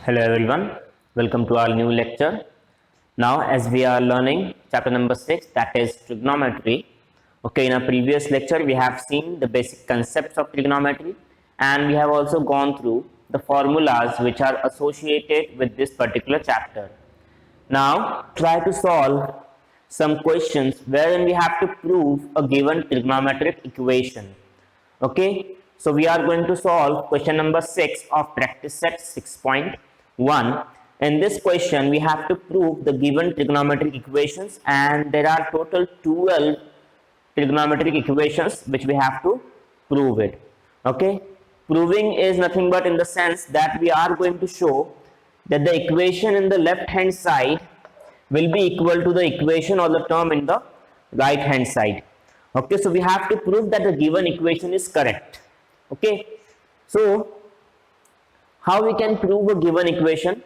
Hello everyone, welcome to our new lecture. Now as we are learning chapter number 6, that is trigonometry. Okay, in our previous lecture we have seen the basic concepts of trigonometry and we have also gone through the formulas which are associated with this particular chapter. Now try to solve some questions wherein we have to prove a given trigonometric equation. Okay, so we are going to solve question number 6 of practice set 6.1. In this question we have to prove the given trigonometric equations, and there are total 12 trigonometric equations which we have to prove it. Okay, proving is nothing but in the sense that we are going to show that the equation in the left hand side will be equal to the equation or the term in the right hand side. Okay, so we have to prove that the given equation is correct. Okay, so how we can prove a given equation?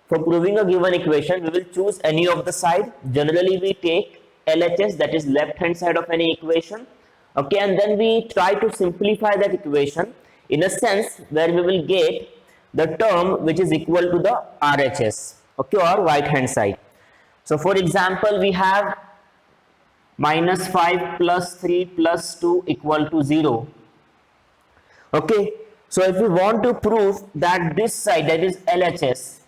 For proving a given equation, we will choose any of the side. Generally we take LHS, that is left hand side of any equation. Okay, and then we try to simplify that equation in a sense where we will get the term which is equal to the RHS, okay, or right hand side. So for example, we have minus 5 plus 3 plus 2 equal to 0. Okay, so if we want to prove that this side, that is LHS,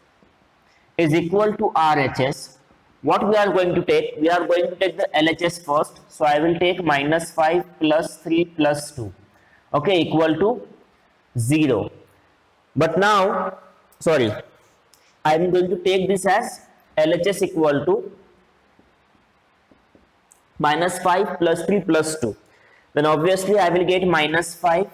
is equal to RHS, what we are going to take? We are going to take the LHS first. So I will take minus 5 plus 3 plus 2, okay, equal to 0. But now, sorry, I am going to take this as LHS equal to minus 5 plus 3 plus 2. Then obviously I will get minus 5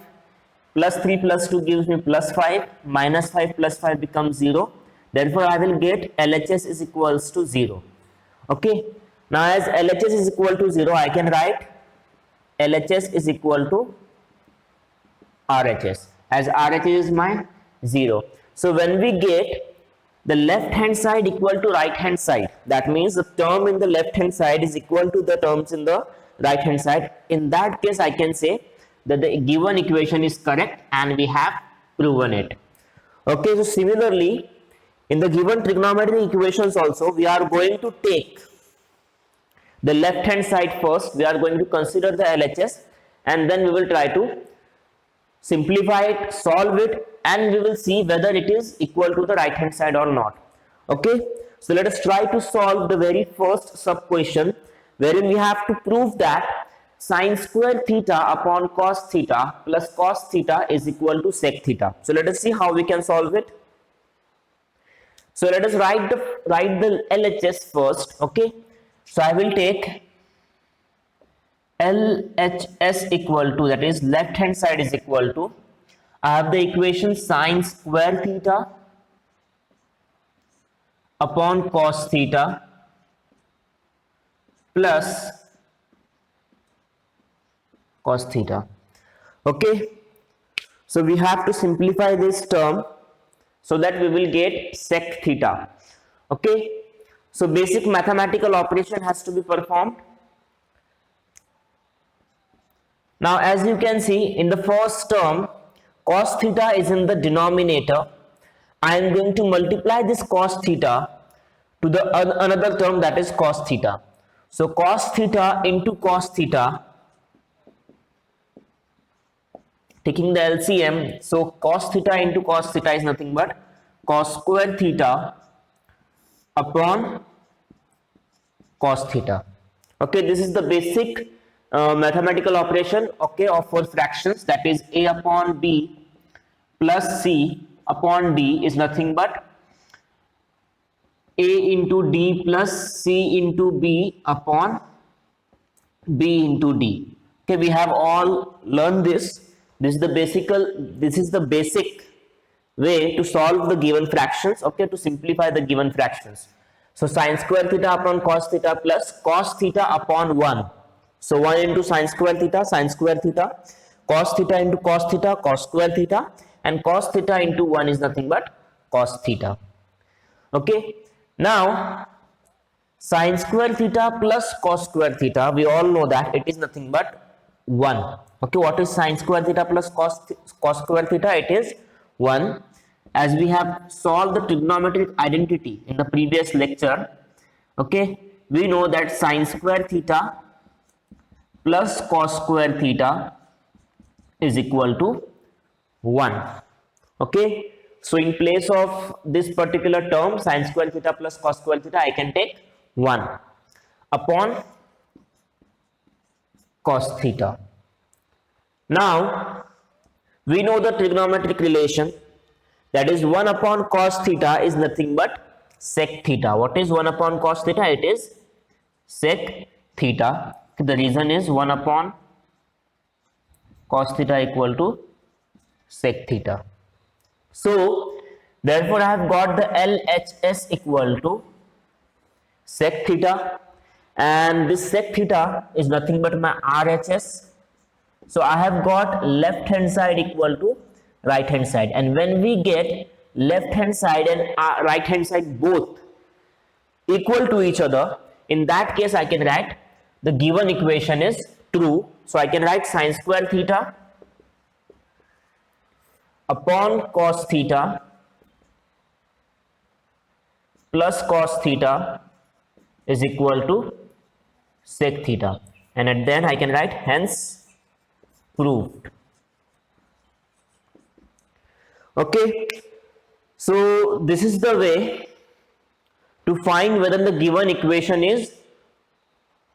plus 3 plus 2 gives me plus 5. Minus 5 plus 5 becomes 0. Therefore I will get LHS is equals to 0. Okay. Now as LHS is equal to 0, I can write LHS is equal to RHS, as RHS is my 0. So when we get the left hand side equal to right hand side, that means the term in the left hand side is equal to the terms in the right hand side. In that case I can say that the given equation is correct and we have proven it. Okay, so similarly in the given trigonometric equations also we are going to take the left hand side first. We are going to consider the LHS and then we will try to simplify it, solve it, and we will see whether it is equal to the right hand side or not. Okay, so let us try to solve the very first sub question wherein we have to prove that sine square theta upon cos theta plus cos theta is equal to sec theta. So let us see how we can solve it. So let us write the LHS first. Okay, so I will take LHS equal to, that is left hand side is equal to, I have the equation sine square theta upon cos theta plus cos theta. Okay, so we have to simplify this term so that we will get sec theta. Okay, so basic mathematical operation has to be performed. Now as you can see in the first term, cos theta is in the denominator. I am going to multiply this cos theta to the another term, that is cos theta. So cos theta into cos theta, taking the LCM, so cos theta into cos theta is nothing but cos square theta upon cos theta. Okay, this is the basic mathematical operation, okay, of for fractions, that is a upon b plus c upon d is nothing but a into d plus c into b upon b into d. Okay, we have all learned this. This is the basic way to solve the given fractions, okay, to simplify the given fractions. So sine square theta upon cos theta plus cos theta upon 1. So 1 into sine square theta, cos theta into cos theta, cos square theta, and cos theta into 1 is nothing but cos theta. Okay, now sine square theta plus cos square theta, we all know that it is nothing but 1. Okay, what is sine square theta plus cos square theta? It is 1. as we have solved the trigonometric identity in the previous lecture, okay, we know that sine square theta plus cos square theta is equal to 1. Okay, so in place of this particular term sine square theta plus cos square theta, I can take 1 upon cos theta. Now we know the trigonometric relation, that is 1 upon cos theta is nothing but sec theta. What is 1 upon cos theta? It is sec theta. The reason is 1 upon cos theta equal to sec theta. So therefore I have got the LHS equal to sec theta, and this sec theta is nothing but my RHS. So I have got left hand side equal to right hand side, and when we get left hand side and right hand side both equal to each other, in that case I can write the given equation is true. So I can write sine square theta upon cos theta plus cos theta is equal to sec theta, and then I can write hence proved. Okay, so this is the way to find whether the given equation is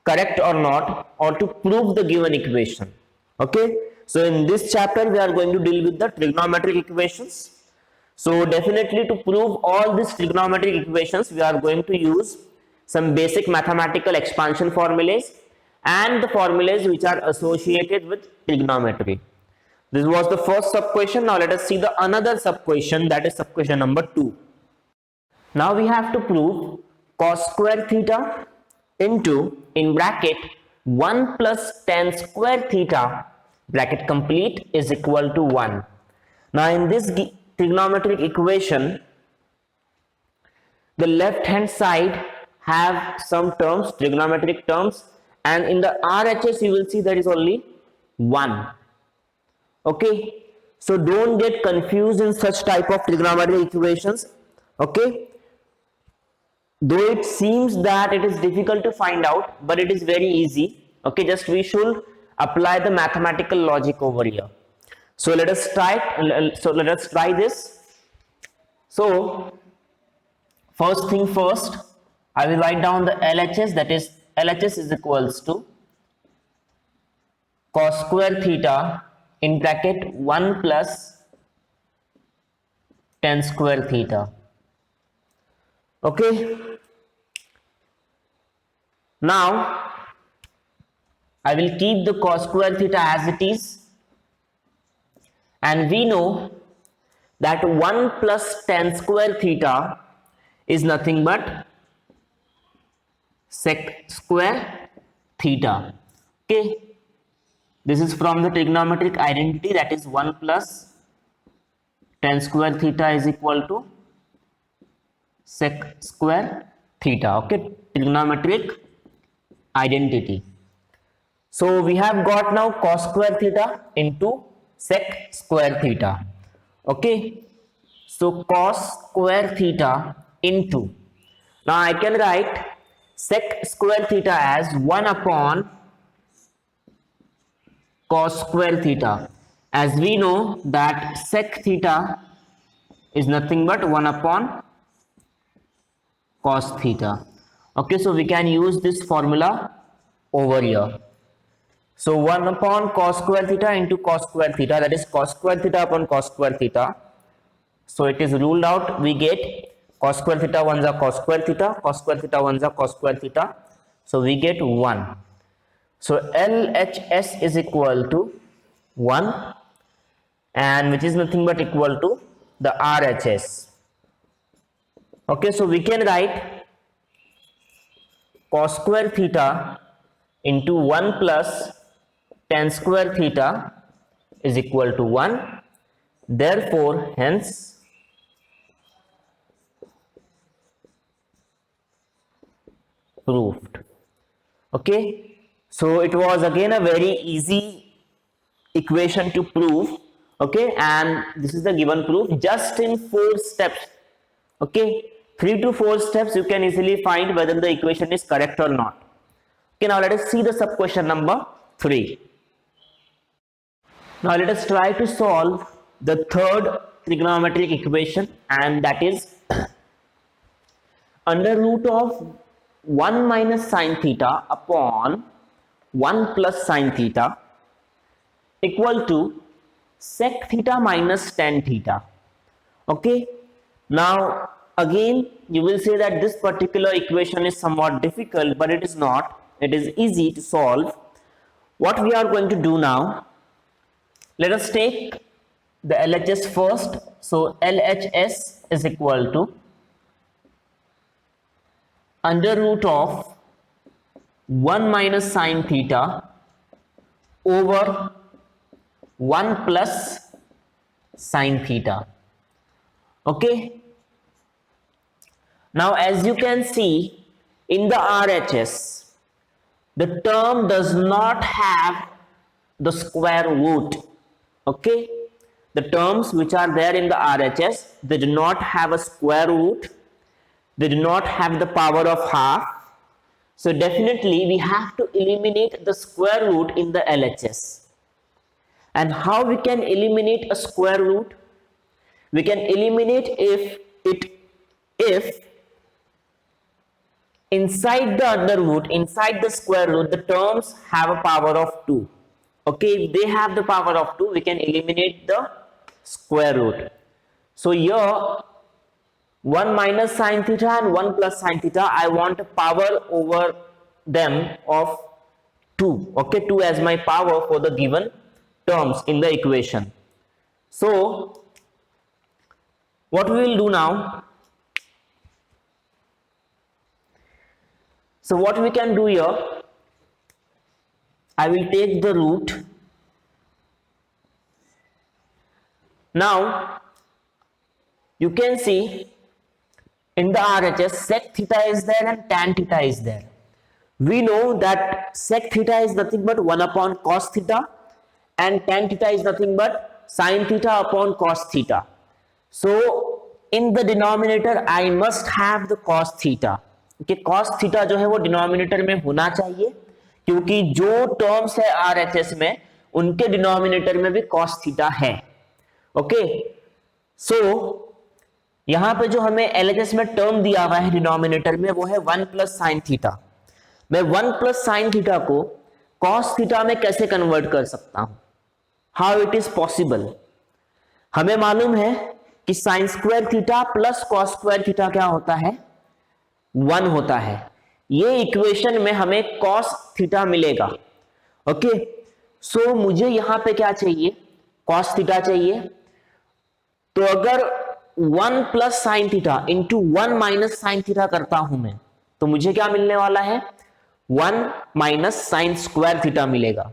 correct or not, or to prove the given equation. Okay, so in this chapter we are going to deal with the trigonometric equations. So definitely to prove all these trigonometric equations we are going to use some basic mathematical expansion formulas and the formulas which are associated with trigonometry. This was the first sub question. Now let us see the another sub question, that is sub question number 2. Now we have to prove cos square theta into, in bracket, 1 plus tan square theta bracket complete is equal to 1. Now in this trigonometric equation, the left hand side have some terms, trigonometric terms, and in the RHS you will see there is only 1. Okay, so don't get confused in such type of trigonometric equations. Okay, though it seems that it is difficult to find out, but it is very easy. Okay, just we should apply the mathematical logic over here. So let us try this. So first thing first, I will write down the LHS, that is LHS is equals to cos square theta in bracket 1 plus tan square theta. Okay, now I will keep the cos square theta as it is, and we know that 1 plus tan square theta is nothing but sec square theta. Okay, this is from the trigonometric identity, that is 1 plus tan square theta is equal to sec square theta. Okay, trigonometric identity. So we have got now cos square theta into sec square theta. Okay, so cos square theta into, now I can write sec square theta as 1 upon cos square theta, as we know that sec theta is nothing but 1 upon cos theta. Okay, so we can use this formula over here. So 1 upon cos square theta into cos square theta, that is cos square theta upon cos square theta. So it is ruled out, we get cos square theta 1 is cos square theta, cos square theta 1 is cos square theta. So we get 1. So LHS is equal to 1, and which is nothing but equal to the RHS. Okay, so we can write cos square theta into 1 plus tan square theta is equal to 1. Therefore, hence proved. Okay, so it was again a very easy equation to prove. Okay, and this is the given proof just in 4 steps. Okay, 3 to 4 steps you can easily find whether the equation is correct or not. Okay, now let us see the sub question number 3. Now let us try to solve the third trigonometric equation, and that is under root of 1 minus sine theta upon 1 plus sine theta equal to sec theta minus tan theta. Okay, now again you will say that this particular equation is somewhat difficult, but it is not. It is easy to solve. What we are going to do now, let us take the LHS first. So LHS is equal to under root of 1 minus sine theta over 1 plus sine theta. Okay, now as you can see in the RHS, the term does not have the square root. Okay, the terms which are there in the RHS, they do not have a square root, they do not have the power of half. So definitely we have to eliminate the square root in the LHS. And how we can eliminate a square root? We can eliminate if inside the under root, inside the square root, the terms have a power of 2. Okay, if they have the power of 2, we can eliminate the square root. So here 1 minus sine theta and 1 plus sine theta, I want a power over them of 2. Okay, 2 as my power for the given terms in the equation. So what we will do now, so what we can do here, I will take the root. Now you can see in the RHS sec theta is there and tan theta is there. We know that sec theta is nothing but 1 upon cos theta and tan theta is nothing but sin theta upon cos theta. So in the denominator I must have the cos theta. Okay, cos theta जो है वो denominator में होना चाहिए, क्योंकि जो terms है RHS में उनके डिनोमिनेटर में भी cos थीटा है. ओके, सो यहां पे जो हमें LHS में टर्म दिया हुआ है डिनोमिनेटर में वो है 1 प्लस साइन थीटा. मैं 1 प्लस साइन थीटा को cos थीटा में कैसे कन्वर्ट कर सकता हूं? How it is possible? हमें मालूम है कि sine square theta plus cos square theta क्या होता है? 1 होता है. ये इक्वेशन में हमें cos थीटा मिलेगा. ओके, सो मुझे यहां पे क्या चाहिए? cos थीटा चाहिए. तो अगर 1 plus sine theta into 1 minus sine theta करता हूं मैं, तो मुझे क्या मिलने वाला है? 1 माइनस साइन स्क्वायर थीटा मिलेगा.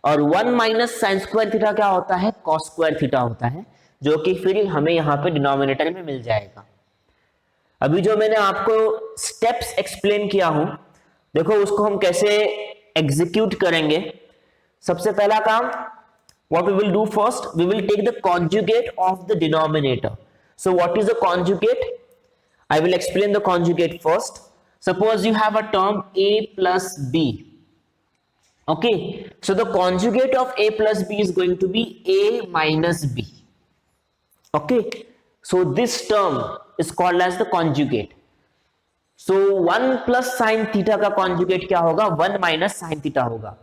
और 1 माइनस साइन स्क्वायर थीटा क्या होता है? cos स्क्वायर थीटा होता है, जो कि फिर हमें यहां पे डिनोमिनेटर में मिल जाएगा. अभी जो मैंने आपको स्टेप्स एक्सप्लेन किया हूं, देखो उसको हम कैसे एग्जीक्यूट करेंगे. सबसे पहला काम, what we will do first, we will take the conjugate of the denominator. So what is the conjugate? I will explain the conjugate first. Suppose you have a term a plus b. Okay, so the conjugate of a plus b is going to be a minus b. Okay, so this term is called as the conjugate. So 1 plus sin theta का conjugate क्या होगा? 1 minus sin theta होगा.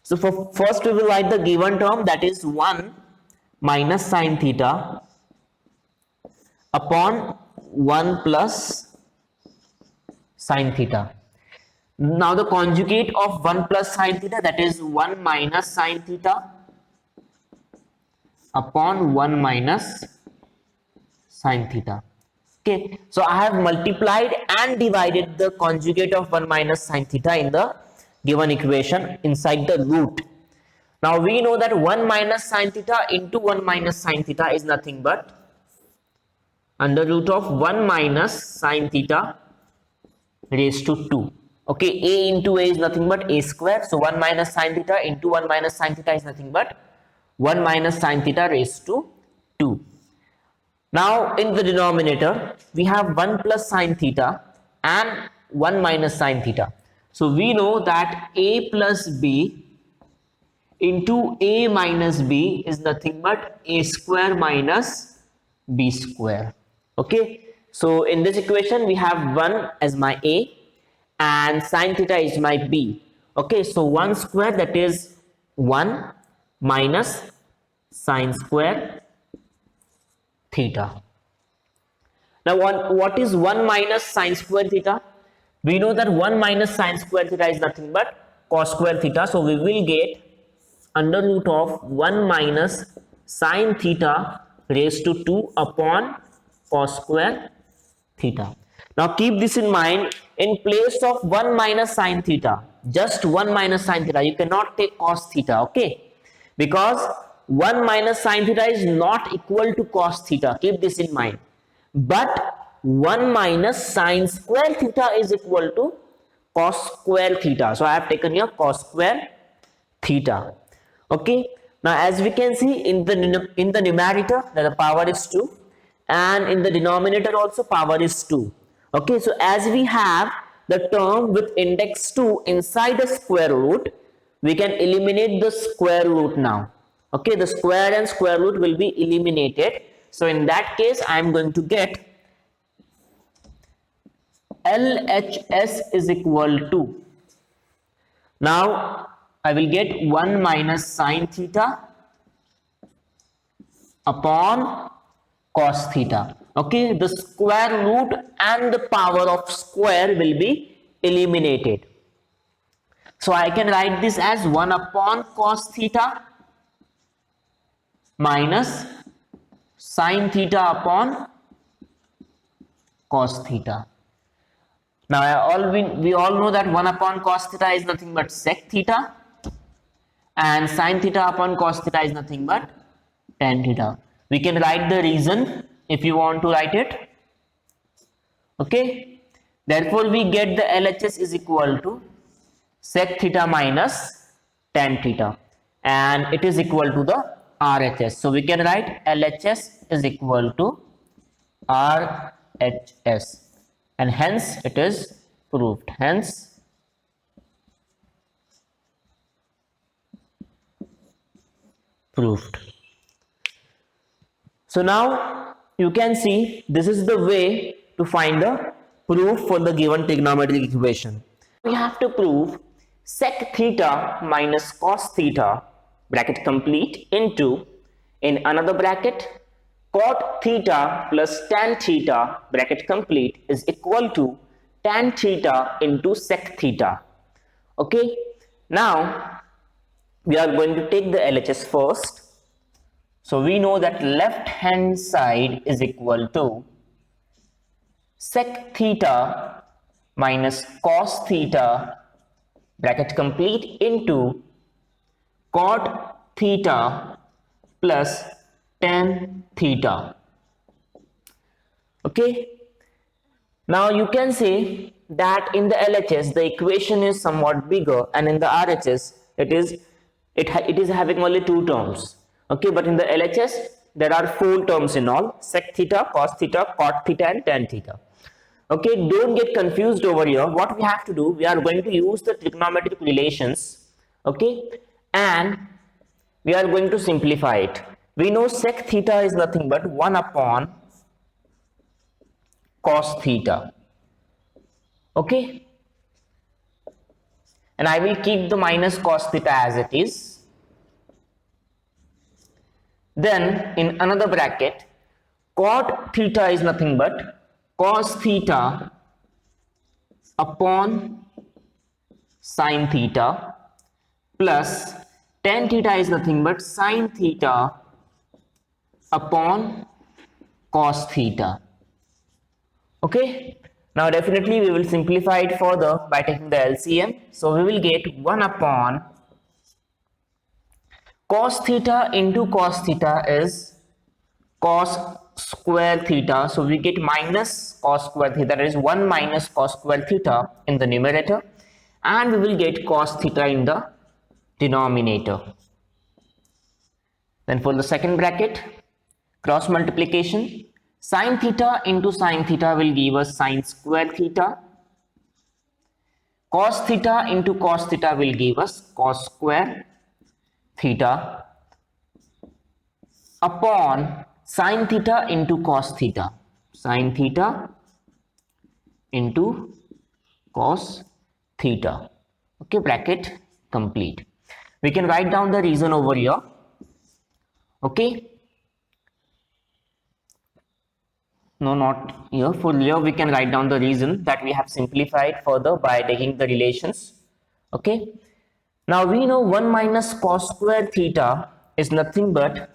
So for first we will write the given term, that is 1 minus sin theta upon 1 plus sin theta. Now the conjugate of 1 plus sin theta, that is 1 minus sin theta upon 1 minus sin theta. Okay, so I have multiplied and divided the conjugate of 1 minus sin theta in the given equation inside the root. Now we know that 1 minus sin theta into 1 minus sin theta is nothing but under root of 1 minus sin theta raised to 2. Okay, a into a is nothing but a square. So 1 minus sin theta into 1 minus sin theta is nothing but 1 minus sine theta raised to 2. Now in the denominator we have 1 plus sine theta and 1 minus sine theta. So we know that a plus b into a minus b is nothing but a square minus b square. Okay, so in this equation we have 1 as my a and sine theta is my b. Okay, so 1 square, that is 1 minus sine square theta. Now what is 1 minus sine square theta? We know that 1 minus sine square theta is nothing but cos square theta. So we will get under root of 1 minus sine theta raised to 2 upon cos square theta. Now keep this in mind, in place of 1 minus sine theta, just 1 minus sine theta, you cannot take cos theta, okay? Because 1 minus sine theta is not equal to cos theta, keep this in mind. But 1 minus sine square theta is equal to cos square theta. So I have taken here cos square theta. Okay. Now as we can see in the numerator that the power is 2 and in the denominator also power is 2. Okay. So as we have the term with index 2 inside the square root, we can eliminate the square root now. Okay. The square and square root will be eliminated. So in that case, I am going to get LHS is equal to, now I will get 1 minus sine theta upon cos theta. Okay, the square root and the power of square will be eliminated. So I can write this as 1 upon cos theta minus sine theta upon cos theta. Now we all know that 1 upon cos theta is nothing but sec theta and sine theta upon cos theta is nothing but tan theta. We can write the reason if you want to write it. Okay, therefore we get the LHS is equal to sec theta minus tan theta and it is equal to the RHS. So we can write LHS is equal to RHS and hence it is proved. Hence proved. So now you can see this is the way to find the proof for the given trigonometric equation. We have to prove sec theta minus cos theta bracket complete into, in another bracket, cot theta plus tan theta bracket complete is equal to tan theta into sec theta. Okay, now we are going to take the LHS first. So we know that left hand side is equal to sec theta minus cos theta bracket complete into cot theta plus tan theta. Okay, now you can say that in the LHS the equation is somewhat bigger and in the RHS it is having only 2 terms. Okay, but in the LHS there are 4 terms in all: sec theta, cos theta, cot theta and tan theta. Okay, don't get confused over here. What we have to do, we are going to use the trigonometric relations, okay, and we are going to simplify it. We know sec theta is nothing but 1 upon cos theta. Okay, and I will keep the minus cos theta as it is. Then in another bracket, cot theta is nothing but cos theta upon sin theta plus tan theta is nothing but sin theta upon cos theta. Okay, now definitely we will simplify it further by taking the LCM. So we will get 1 upon cos theta into cos theta is cos square theta. So we get minus cos square theta, that is 1 minus cos square theta in the numerator, and we will get cos theta in the denominator. Then for the second bracket, cross multiplication, sine theta into sine theta will give us sine square theta. Cos theta into cos theta will give us cos square theta upon sine theta into cos theta. Sine theta into cos theta. Okay, bracket complete. We can write down the reason over here. Okay. No, not here. For here, we can write down the reason that we have simplified further by taking the relations. Okay. Now we know 1 minus cos square theta is nothing but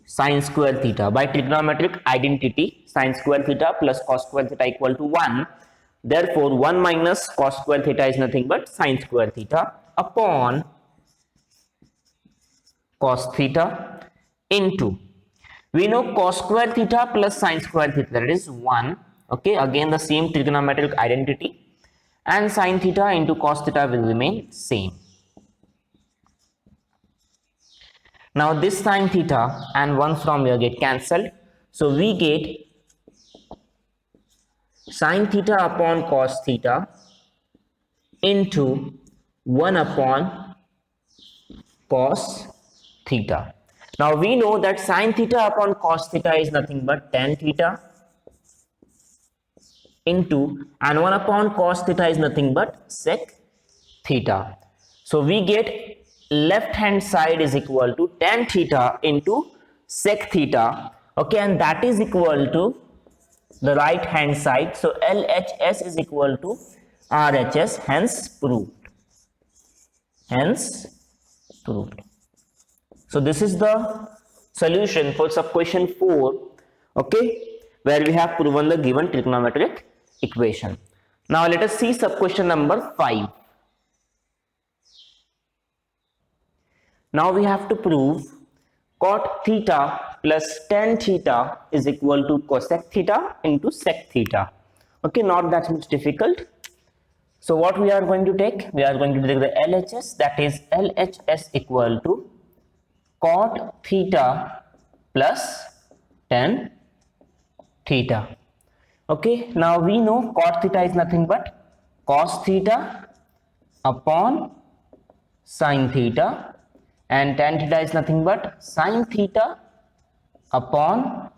sine square theta. By trigonometric identity, sine square theta plus cos square theta equal to 1. Therefore, 1 minus cos square theta is nothing but sine square theta upon cos theta into, we know cos square theta plus sine square theta, that is 1. Okay, again the same trigonometric identity, and sine theta into cos theta will remain same. Now this sine theta and 1 from here get cancelled, so we get sine theta upon cos theta into 1 upon cos theta. Now we know that sine theta upon cos theta is nothing but tan theta into, and 1 upon cos theta is nothing but sec theta. So we get left hand side is equal to tan theta into sec theta. Okay, and that is equal to the right hand side. So LHS is equal to RHS, hence proved. Hence proved. So this is the solution for sub question 4, okay, where we have proven the given trigonometric equation. Now let us see sub question number 5. Now we have to prove cot theta plus tan theta is equal to cosec theta into sec theta. Okay, not that much difficult. So what we are going to take? We are going to take the LHS, that is LHS equal to cot theta plus tan theta. Okay, now we know cot theta is nothing but cos theta upon sin theta, and tan theta is nothing but sin theta upon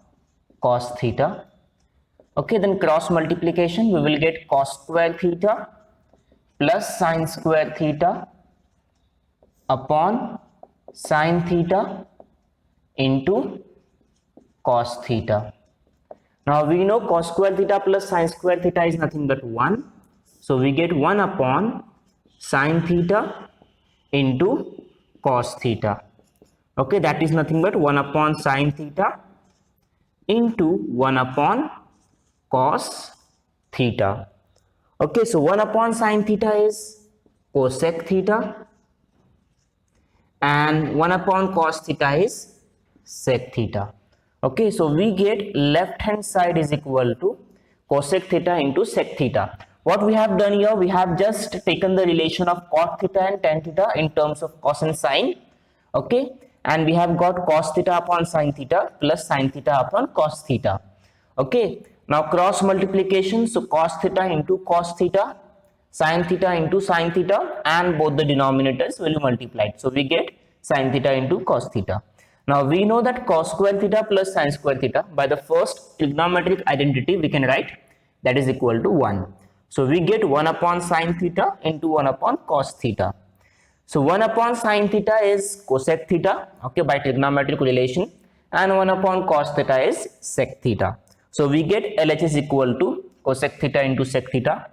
cos theta. Okay, then cross multiplication, we will get cos square theta plus sin square theta upon sin theta into cos theta. Now we know cos square theta plus sin square theta is nothing but 1. So we get 1 upon sin theta into cos theta. Okay, that is nothing but 1 upon sin theta into 1 upon cos theta. Okay, so 1 upon sin theta is cosec theta and 1 upon cos theta is sec theta. Okay, so we get left hand side is equal to cosec theta into sec theta. What we have done here, we have just taken the relation of cot theta and tan theta in terms of cos and sine. Okay, and we have got cos theta upon sin theta plus sin theta upon cos theta. Okay, now cross multiplication, so cos theta into cos theta, sin theta into sin theta, and both the denominators will be multiplied. So we get sin theta into cos theta. Now we know that cos square theta plus sin square theta, by the first trigonometric identity we can write that is equal to 1. So we get 1 upon sin theta into 1 upon cos theta. So 1 upon sin theta is cosec theta, okay, by trigonometric relation, and 1 upon cos theta is sec theta. So we get LHS equal to cosec theta into sec theta,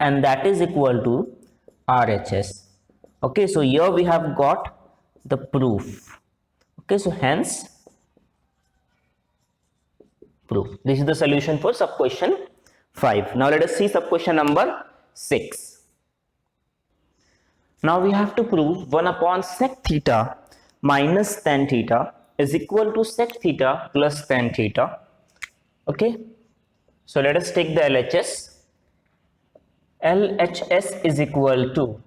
and that is equal to RHS. Okay, so here we have got the proof. Okay, so hence proof. This is the solution for sub question 5. Now let us see sub question number 6. Now we have to prove 1 upon sec theta minus tan theta is equal to sec theta plus tan theta. Okay, so let us take the LHS. LHS is equal to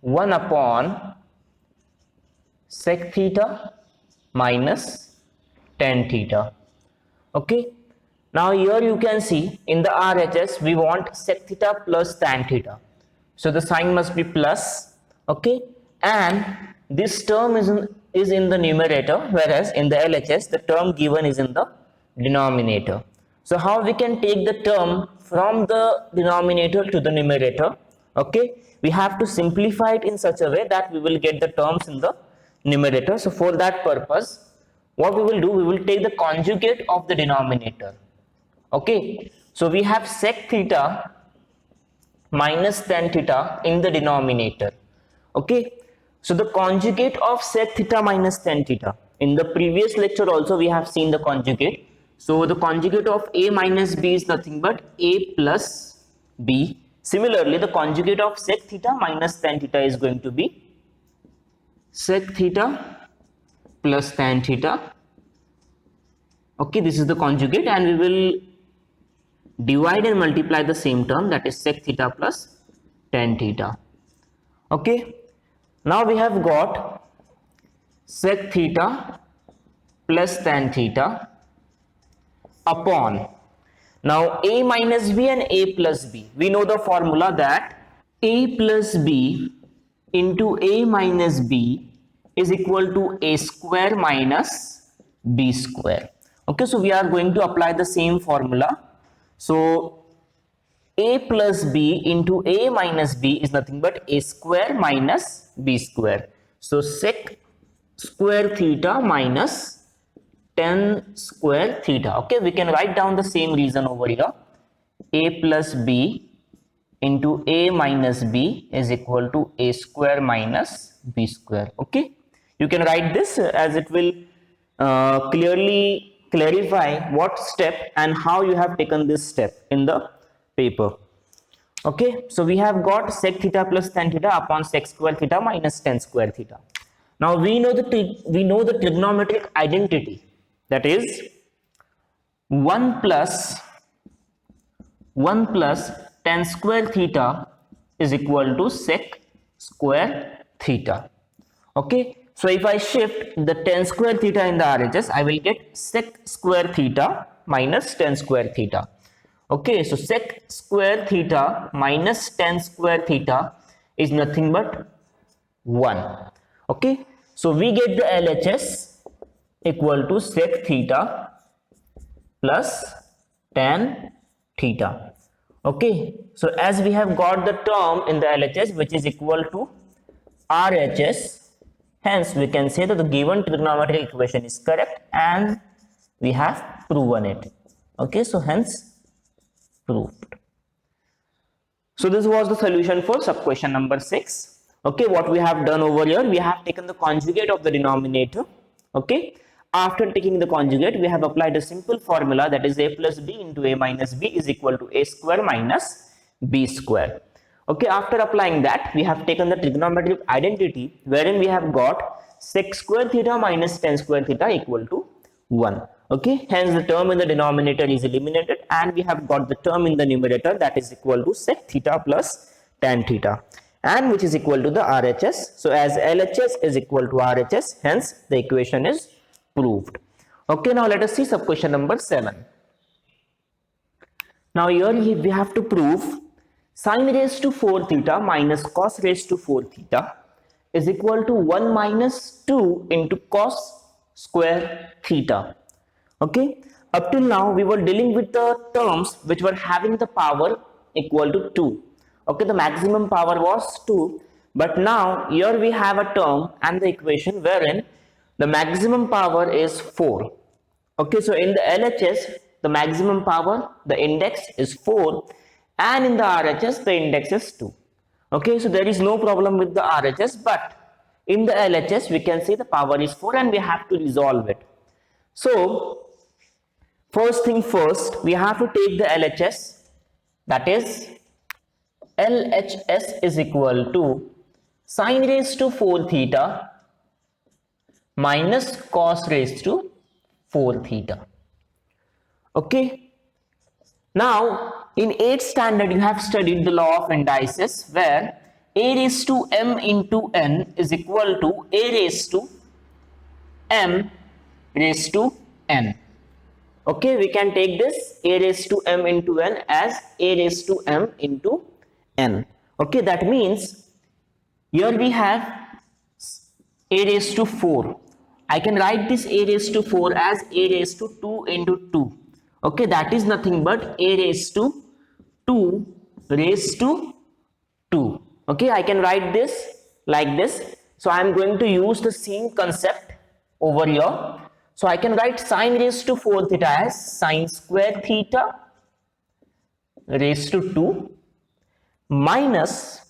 1 upon sec theta minus tan theta. Okay, now here you can see in the RHS we want sec theta plus tan theta, so the sign must be plus. Okay, and this term is in the numerator, whereas in the LHS the term given is in the denominator. So how we can take the term from the denominator to the numerator? Okay, we have to simplify it in such a way that we will get the terms in the numerator. So for that purpose, what we will do, we will take the conjugate of the denominator. Okay, so we have sec theta minus tan theta in the denominator. Okay, so the conjugate of sec theta minus tan theta, in the previous lecture also we have seen the conjugate. So the conjugate of a minus b is nothing but a plus b. Similarly, the conjugate of sec theta minus tan theta is going to be sec theta plus tan theta. Okay, this is the conjugate, and we will divide and multiply the same term, that is sec theta plus tan theta. Okay, now we have got sec theta plus tan theta upon, now a minus b and a plus b. We know the formula that a plus b into a minus b is equal to a square minus b square. Okay, so we are going to apply the same formula. So a plus b into a minus b is nothing but a square minus b square. So sec square theta minus tan square theta. Okay, we can write down the same reason over here. A plus b into a minus b is equal to a square minus b square. Okay, you can write this as it will clearly clarify what step and how you have taken this step in the paper. Okay, so we have got sec theta plus tan theta upon sec square theta minus tan square theta. Now we know the trigonometric identity, that is 1 plus tan square theta is equal to sec square theta. Okay, so if I shift the tan square theta in the RHS, I will get sec square theta minus tan square theta. Okay, so sec square theta minus tan square theta is nothing but 1. Okay, so we get the LHS equal to sec theta plus tan theta. Okay, so as we have got the term in the LHS which is equal to RHS, hence we can say that the given trigonometric equation is correct and we have proven it. Okay, so hence proved. So this was the solution for sub question number 6. Okay, what we have done over here, we have taken the conjugate of the denominator. Okay, after taking the conjugate, we have applied a simple formula, that is a plus b into a minus b is equal to a square minus b square. Okay, after applying that, we have taken the trigonometric identity wherein we have got sec square theta minus tan square theta equal to 1. Okay, hence the term in the denominator is eliminated and we have got the term in the numerator, that is equal to sec theta plus tan theta, and which is equal to the RHS. So as LHS is equal to RHS, hence the equation is proved. Okay, now let us see sub question number 7. Now here we have to prove sin raised to 4 theta minus cos raised to 4 theta is equal to 1 minus 2 into cos square theta. Okay, up till now we were dealing with the terms which were having the power equal to 2. Okay, the maximum power was 2, but now here we have a term and the equation wherein the maximum power is 4. Okay, so in the LHS the maximum power, the index is 4, and in the RHS the index is 2. Okay, so there is no problem with the RHS, but in the LHS we can say the power is 4 and we have to resolve it. So first thing first, we have to take the LHS, that is LHS is equal to sin raised to 4 theta minus cos raised to 4 theta. Okay, now in 8th standard you have studied the law of indices where a raised to m into n is equal to a raised to m raised to n. Okay, we can take this a raised to m into n as a raised to m into n. Okay, that means here we have a raised to 4. I can write this a raised to 4 as a raised to 2 into 2. Okay, that is nothing but a raised to 2 raised to 2. Okay, I can write this like this. So I am going to use the same concept over here. So I can write sine raised to 4 theta as sine square theta raised to 2 minus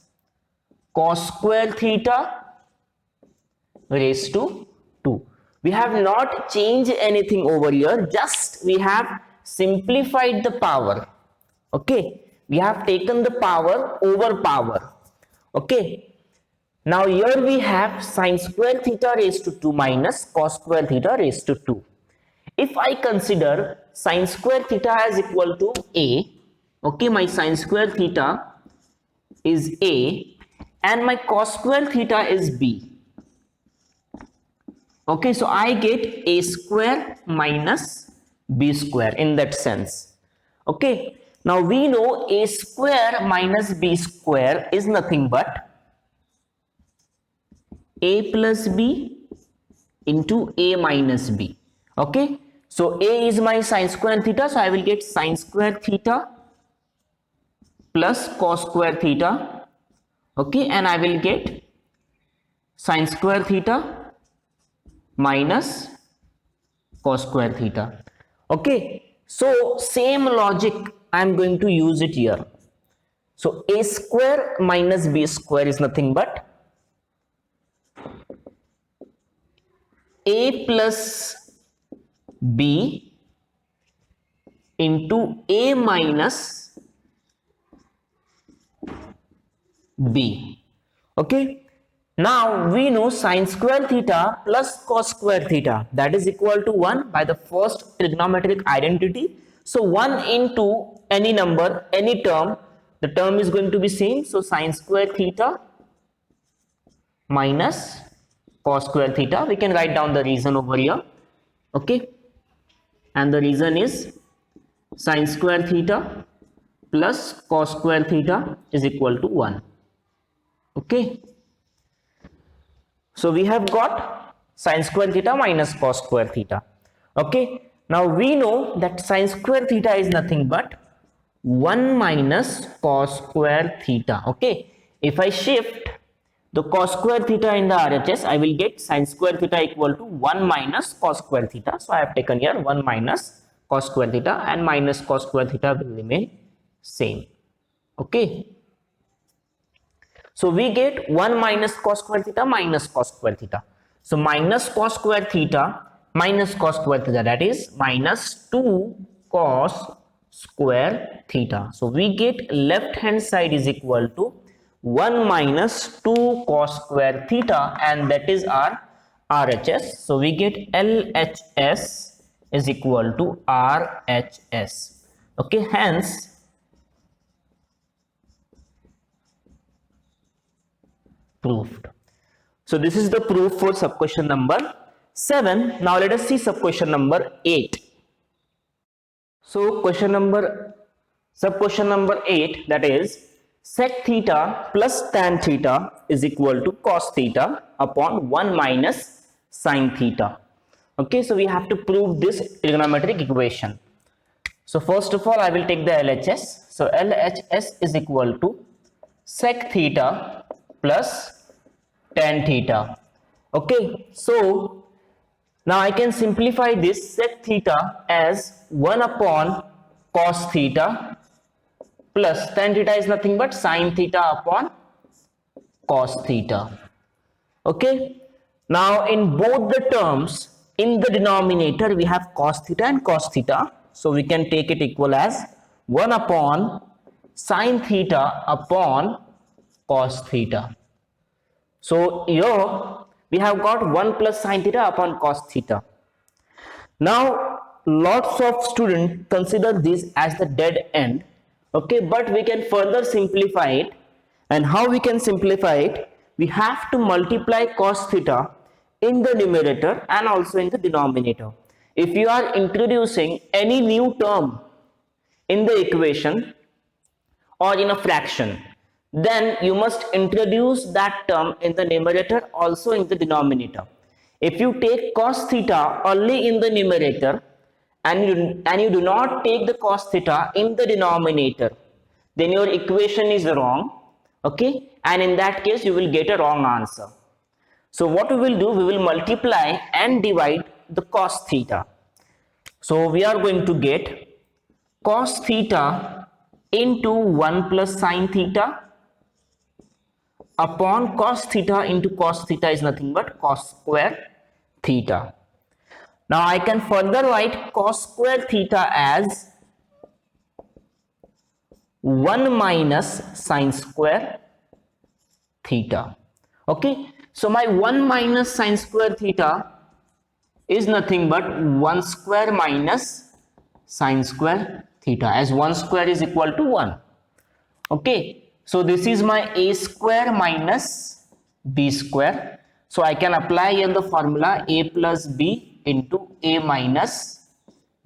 cos square theta raised to 2. We have not changed anything over here, just we have simplified the power. Okay, we have taken the power over power. Okay, now here we have sine square theta raised to 2 minus cos square theta raised to 2. If I consider sine square theta as equal to a, okay, my sine square theta is a and my cos square theta is b. Okay, so I get a square minus b square in that sense. Okay, now we know a square minus b square is nothing but a plus b into a minus b. Okay, so a is my sine square theta, so I will get sine square theta plus cos square theta. Okay, and I will get sine square theta minus cos square theta. Okay, so same logic I am going to use it here. So a square minus b square is nothing but a plus b into a minus b. Okay, now we know sine square theta plus cos square theta, that is equal to 1 by the first trigonometric identity. So 1 into any number, any term, the term is going to be same. So sine square theta minus cos square theta. We can write down the reason over here. Okay, and the reason is sine square theta plus cos square theta is equal to 1. Okay, so we have got sine square theta minus cos square theta. Okay, now we know that sine square theta is nothing but 1 minus cos square theta. Okay, if I shift the cos square theta in the RHS, I will get sine square theta equal to 1 minus cos square theta. So I have taken here 1 minus cos square theta, and minus cos square theta will remain same. Okay, so we get 1 minus cos square theta minus cos square theta. So minus cos square theta minus cos square theta, that is minus 2 cos square theta. So we get left hand side is equal to 1 minus 2 cos square theta, and that is our RHS. So we get LHS is equal to RHS. Okay, hence proved. So this is the proof for sub question number 7. Now let us see sub question number 8. So sub question number 8, that is sec theta plus tan theta is equal to cos theta upon 1 minus sin theta. Okay, so we have to prove this trigonometric equation. So first of all, I will take the LHS. So LHS is equal to sec theta plus tan theta. Okay, so now I can simplify this sec theta as 1 upon cos theta plus tan theta is nothing but sin theta upon cos theta. Okay, now in both the terms, in the denominator we have cos theta and cos theta, so we can take it equal as 1 upon sin theta upon cos theta. So here we have got 1 plus sin theta upon cos theta. Now lots of students consider this as the dead end. Okay, but we can further simplify it. And how we can simplify it? We have to multiply cos theta in the numerator and also in the denominator. If you are introducing any new term in the equation or in a fraction, then you must introduce that term in the numerator also in the denominator. If you take cos theta only in the numerator and you do not take the cos theta in the denominator, then your equation is wrong, okay, and in that case you will get a wrong answer. So what we will do, we will multiply and divide the cos theta. So we are going to get cos theta into 1 plus sin theta upon cos theta into cos theta is nothing but cos square theta. Now I can further write cos square theta as 1 minus sin square theta. Okay, so my 1 minus sin square theta is nothing but 1 square minus sin square theta, as 1 square is equal to 1. Okay, so this is my a square minus b square. So I can apply here the formula a plus b into a minus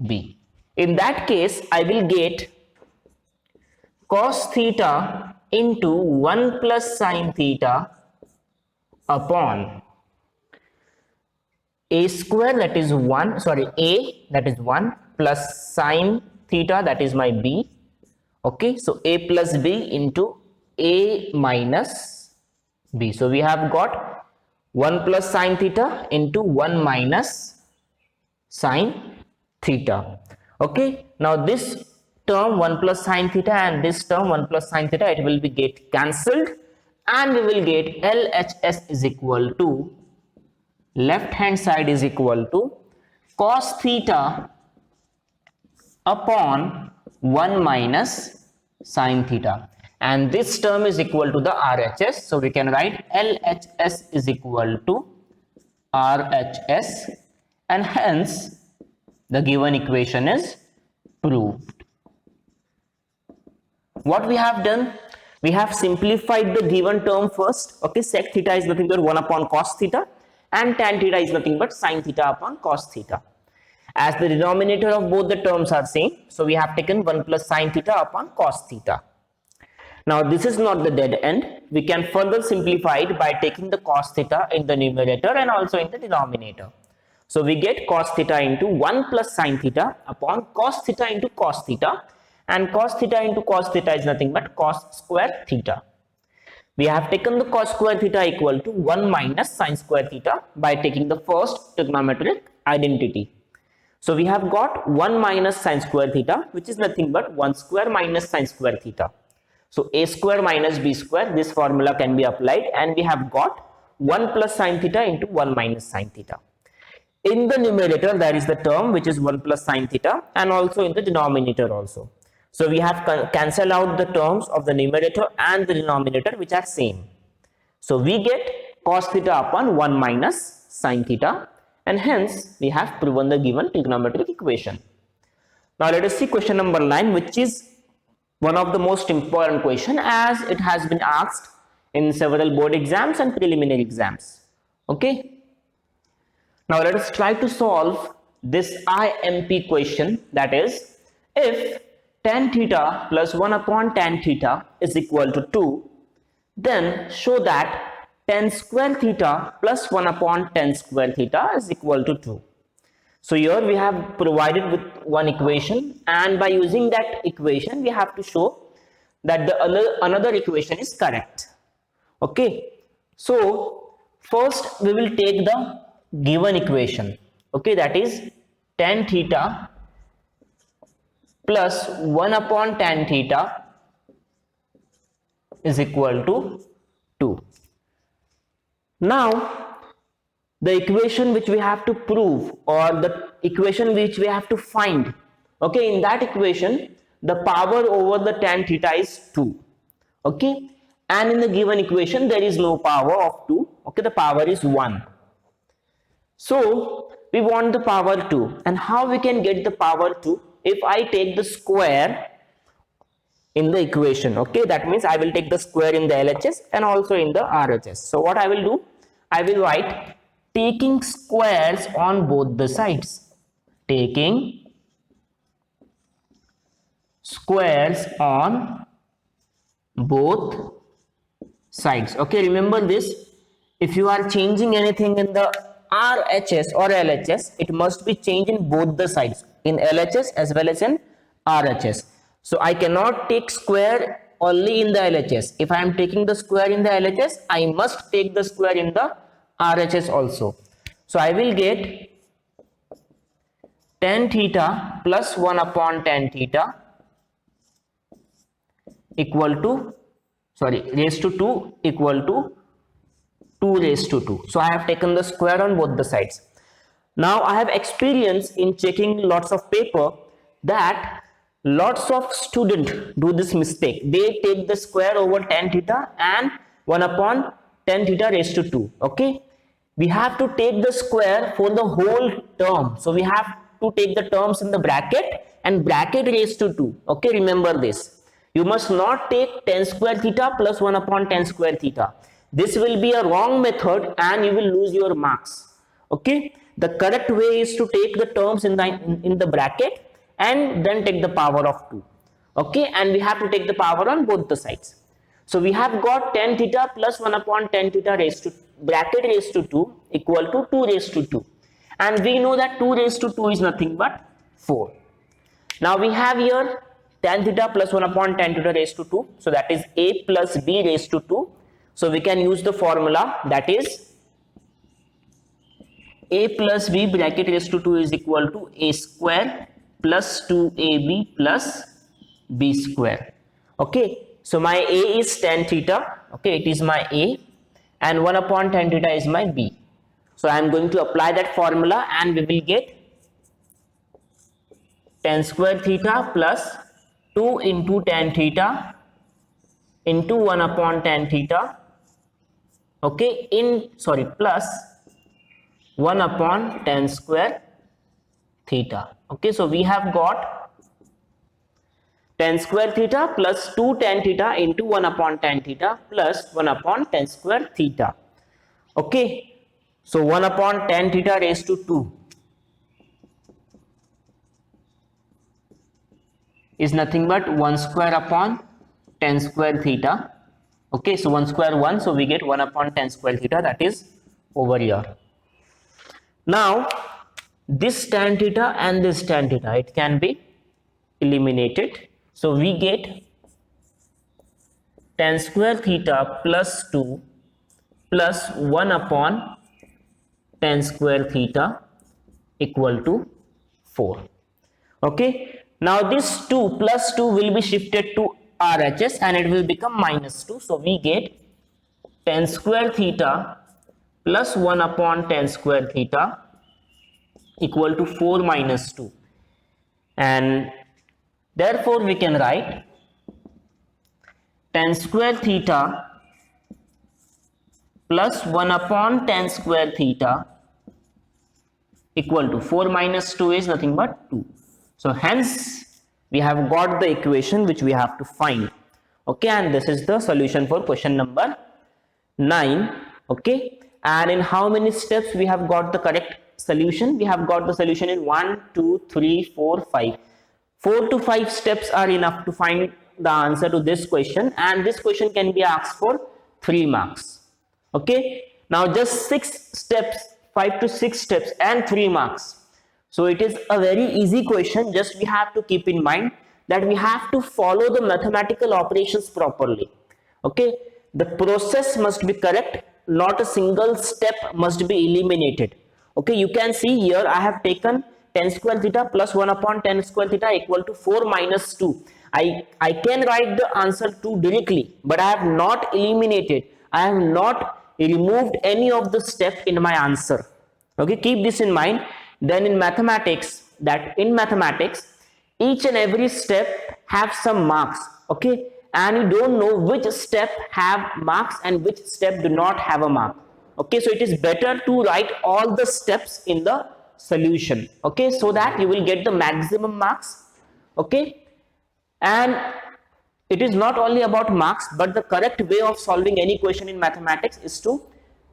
b. In that case, I will get cos theta into 1 plus sin theta upon a square, that is 1, sorry, a, that is 1, plus sin theta, that is my b. Okay, so a plus b into a minus b. So we have got 1 plus sin theta into 1 minus sin theta. Okay, now this term 1 plus sin theta and this term 1 plus sin theta, it will be get cancelled, and we will get LHS is equal to, left hand side is equal to cos theta upon 1 minus sin theta, and this term is equal to the RHS. So we can write LHS is equal to RHS, and hence the given equation is proved. What we have done, we have simplified the given term first. Okay, sec theta is nothing but 1 upon cos theta, and tan theta is nothing but sin theta upon cos theta. As the denominator of both the terms are same, so we have taken 1 plus sin theta upon cos theta. Now this is not the dead end. We can further simplify it by taking the cos theta in the numerator and also in the denominator. So we get cos theta into 1 plus sin theta upon cos theta into cos theta, and cos theta into cos theta is nothing but cos square theta. We have taken the cos square theta equal to 1 minus sin square theta by taking the first trigonometric identity. So we have got 1 minus sin square theta, which is nothing but 1 square minus sin square theta. So a square minus b square, this formula can be applied, and we have got 1 plus sin theta into 1 minus sin theta. In the numerator, there is the term which is 1 plus sin theta, and also in the denominator also. So we have cancelled out the terms of the numerator and the denominator which are same. So we get cos theta upon 1 minus sin theta, and hence we have proven the given trigonometric equation. Now let us see question number 9, which is one of the most important question, as it has been asked in several board exams and preliminary exams. Okay. Now let us try to solve this IMP question, that is, if tan theta plus 1 upon tan theta is equal to 2, then show that tan square theta plus 1 upon tan square theta is equal to 2. So here we have provided with one equation, and by using that equation we have to show that the another equation is correct. Okay, so first we will take the given equation, okay, that is tan theta plus 1 upon tan theta is equal to 2. Now the equation which we have to prove, or the equation which we have to find, okay, in that equation the power over the tan theta is 2, okay, and in the given equation there is no power of 2, okay, the power is 1. So we want the power 2, and how we can get the power 2? If I take the square in the equation, okay, that means I will take the square in the LHS and also in the RHS. So what I will do, I will write taking squares on both the sides. Taking squares on both sides. Okay, remember this. If you are changing anything in the RHS or LHS, it must be changed in both the sides, in LHS as well as in RHS. So I cannot take square only in the LHS. If I am taking the square in the LHS, I must take the square in the RHS also. So I will get tan theta plus 1 upon tan theta equal to, raised to 2 equal to 2 raised to 2. So I have taken the square on both the sides. Now I have experience in checking lots of paper that lots of students do this mistake. They take the square over tan theta and 1 upon tan theta raised to 2. Okay, we have to take the square for the whole term. So we have to take the terms in the bracket and bracket raised to 2. Okay, remember this. You must not take tan square theta plus 1 upon tan square theta. This will be a wrong method and you will lose your marks. Okay, the correct way is to take the terms in the bracket and then take the power of 2. Okay, and we have to take the power on both the sides. So we have got tan theta plus 1 upon tan theta raised to bracket raised to 2 equal to 2 raised to 2. And we know that 2 raised to 2 is nothing but 4. Now we have here tan theta plus 1 upon tan theta raised to 2. So that is a plus b raised to 2. So we can use the formula, that is a plus b bracket raised to 2 is equal to a square plus 2ab plus b square. Okay, so my a is tan theta. Okay, it is my a, and 1 upon tan theta is my b. So I am going to apply that formula and we will get tan square theta plus 2 into tan theta into 1 upon tan theta. Okay, plus 1 upon tan square theta. Okay, so we have got tan square theta plus 2 tan theta into 1 upon tan theta plus 1 upon tan square theta. Okay, so 1 upon tan theta raised to 2 is nothing but 1 square upon tan square theta. Okay, so 1 square 1, so we get 1 upon tan square theta, that is over here. Now this tan theta and this tan theta, it can be eliminated. So we get tan square theta plus 2 plus 1 upon tan square theta equal to 4. Okay, now this 2 plus 2 will be shifted to RHS and it will become minus 2. So we get tan square theta plus 1 upon tan square theta equal to 4 minus 2. And therefore we can write tan square theta plus 1 upon tan square theta equal to 4 minus 2 is nothing but 2. So hence we have got the equation which we have to find. Okay, and this is the solution for question number 9. Okay, and in how many steps we have got the correct solution? We have got the solution in 1, 2, 3, 4, 5. 4 to 5 steps are enough to find the answer to this question, and this question can be asked for 3 marks. Okay, now just 6 steps, 5 to 6 steps and 3 marks. So it is a very easy question. Just we have to keep in mind that we have to follow the mathematical operations properly. Okay, the process must be correct, not a single step must be eliminated. Okay, you can see here I have taken tan square theta plus 1 upon tan square theta equal to 4 minus 2. I can write the answer 2 directly, but I have not eliminated, I have not removed any of the step in my answer. Okay, keep this in mind. Then in mathematics, each and every step have some marks. Okay, and you don't know which step have marks and which step do not have a mark. Okay, so it is better to write all the steps in the solution. Okay, so that you will get the maximum marks. Okay, and it is not only about marks, but the correct way of solving any question in mathematics is to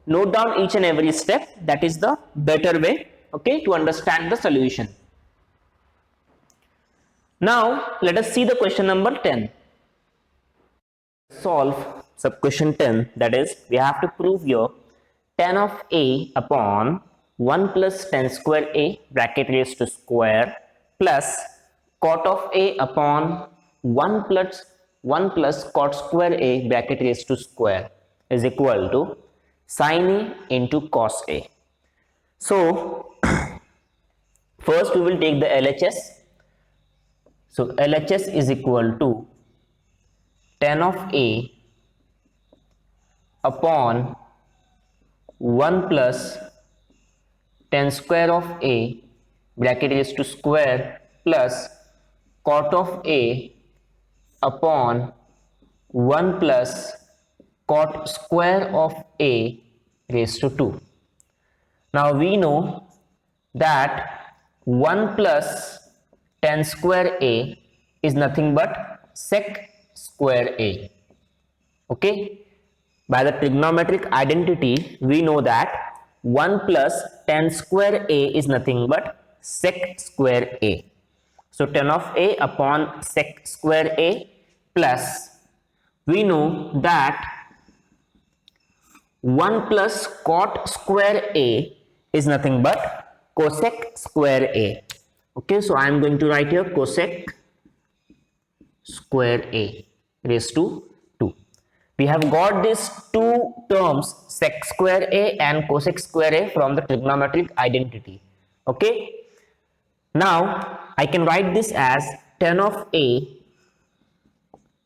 note down each and every step. That is the better way, okay, to understand the solution. Now let us see the question number 10. Solve sub question 10, that is we have to prove your tan of a upon 1 plus tan square a bracket raised to square plus cot of a upon 1 plus cot square a bracket raised to square is equal to sin a into cos a. So first we will take the LHS. So LHS is equal to tan of a upon 1 plus tan square of a bracket raised to square plus cot of a upon 1 plus cot square of a raised to 2. Now we know that 1 plus tan square a is nothing but sec square a. Okay, by the trigonometric identity we know that 1 plus tan square a is nothing but sec square a. So tan of a upon sec square a plus we know that 1 plus cot square a is nothing but cosec square a. Okay, so I am going to write here cosec square a raised to 2. We have got these two terms sec square a and cosec square a from the trigonometric identity. Okay, now I can write this as tan of a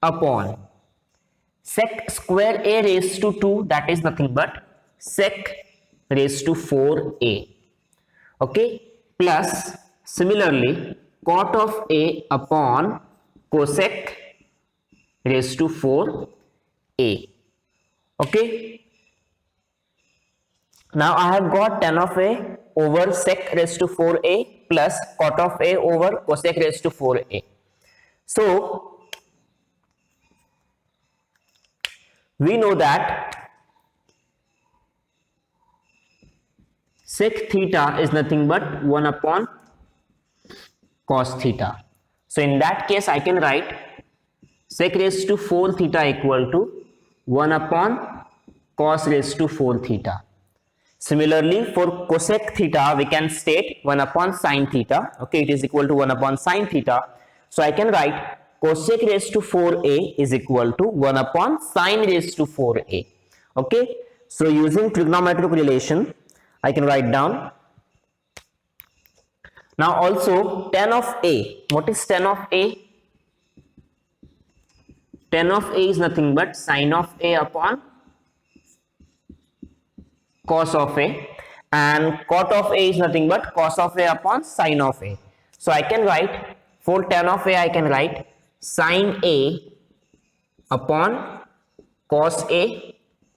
upon sec square a raised to 2, that is nothing but sec raised to 4a. Okay, plus similarly cot of a upon cosec raised to 4a. Okay, now I have got tan of a over sec raised to 4a plus cot of a over cosec raised to 4a. So we know that sec theta is nothing but 1 upon cos theta. So in that case I can write sec raised to 4 theta equal to 1 upon cos raised to 4 theta. Similarly for cosec theta we can state 1 upon sin theta. Okay, it is equal to 1 upon sin theta. So I can write cosec raised to 4a is equal to 1 upon sin raised to 4a. Okay, so using trigonometric relation I can write down. Now also tan of a, what is tan of a? Tan of a is nothing but sin of a upon cos of a, and cot of a is nothing but cos of a upon sin of a. So I can write for tan of a I can write sin a upon cos a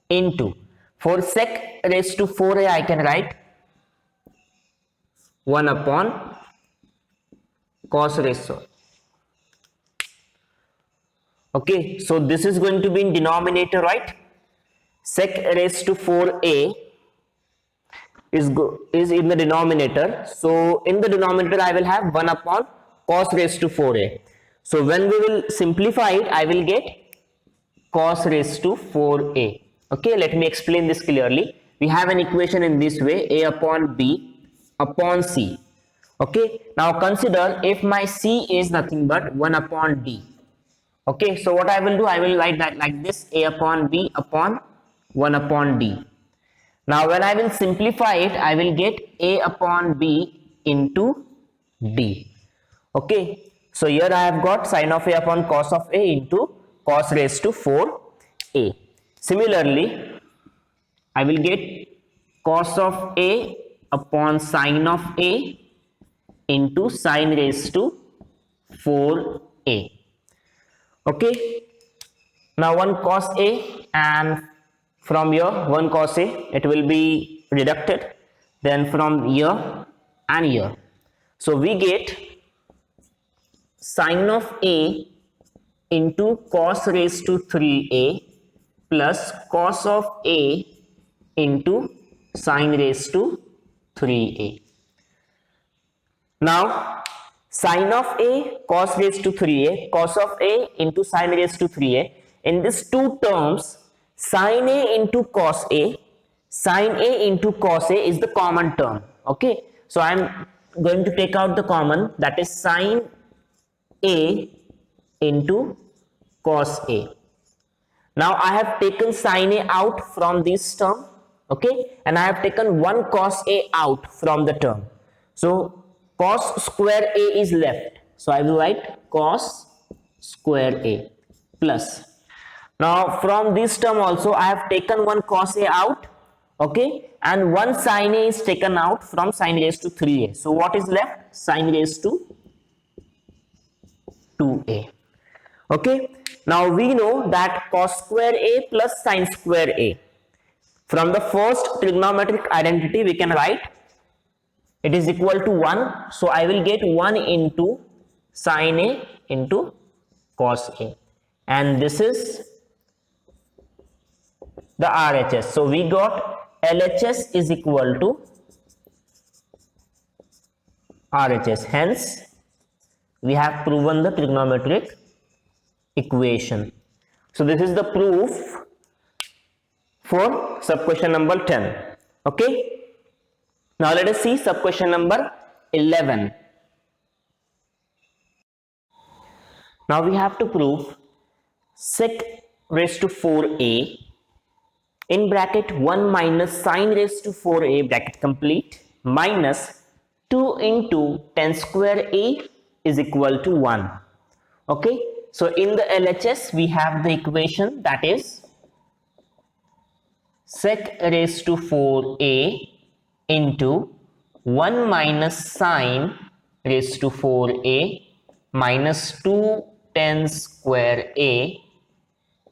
into, for sec raised to 4a I can write 1 upon cos raised to. Okay, so this is going to be in denominator, right? Sec raised to 4a is in the denominator. So in the denominator I will have 1 upon cos raised to 4a. So when we will simplify it I will get cos raised to 4a. Okay, let me explain this clearly. We have an equation in this way, a upon b upon c. Okay, now consider if my c is nothing but 1 upon d. Okay, so what I will do, I will write that like this, a upon b upon 1 upon d. Now when I will simplify it I will get a upon b into d. Okay, so here I have got sin of a upon cos of a into cos raised to 4a. Similarly I will get cos of a upon sin of a into sin raised to 4a. Okay, now 1 cos a, and from here 1 cos a it will be deducted, then from here and here. So we get sin of a into cos raised to 3a plus cos of a into sine raised to 3a. Now sine of a cos raised to 3a, cos of a into sine raised to 3a. In these two terms, sine a into cos a, sine a into cos a is the common term. Okay, so I am going to take out the common, that is sine a into cos a. Now I have taken sine a out from this term, okay, and I have taken one cos a out from the term. So cos square a is left. So I will write cos square a plus. Now from this term also I have taken one cos a out, okay, and one sine a is taken out from sine raised to 3a. So what is left? Sine raised to 2a. Okay, now we know that cos square a plus sine square a. From the first trigonometric identity we can write it is equal to 1. So I will get 1 into sine a into cos a, and this is the RHS. So we got LHS is equal to RHS. Hence we have proven the trigonometric equation. So this is the proof for sub question number 10. Okay, now let us see sub question number 11. Now we have to prove sec raised to 4a in bracket 1 minus sine raised to 4a bracket complete minus 2 into 10 square a is equal to 1. Okay, so in the LHS we have the equation, that is sec raised to 4a into 1 minus sine raised to 4a minus 2 10 square a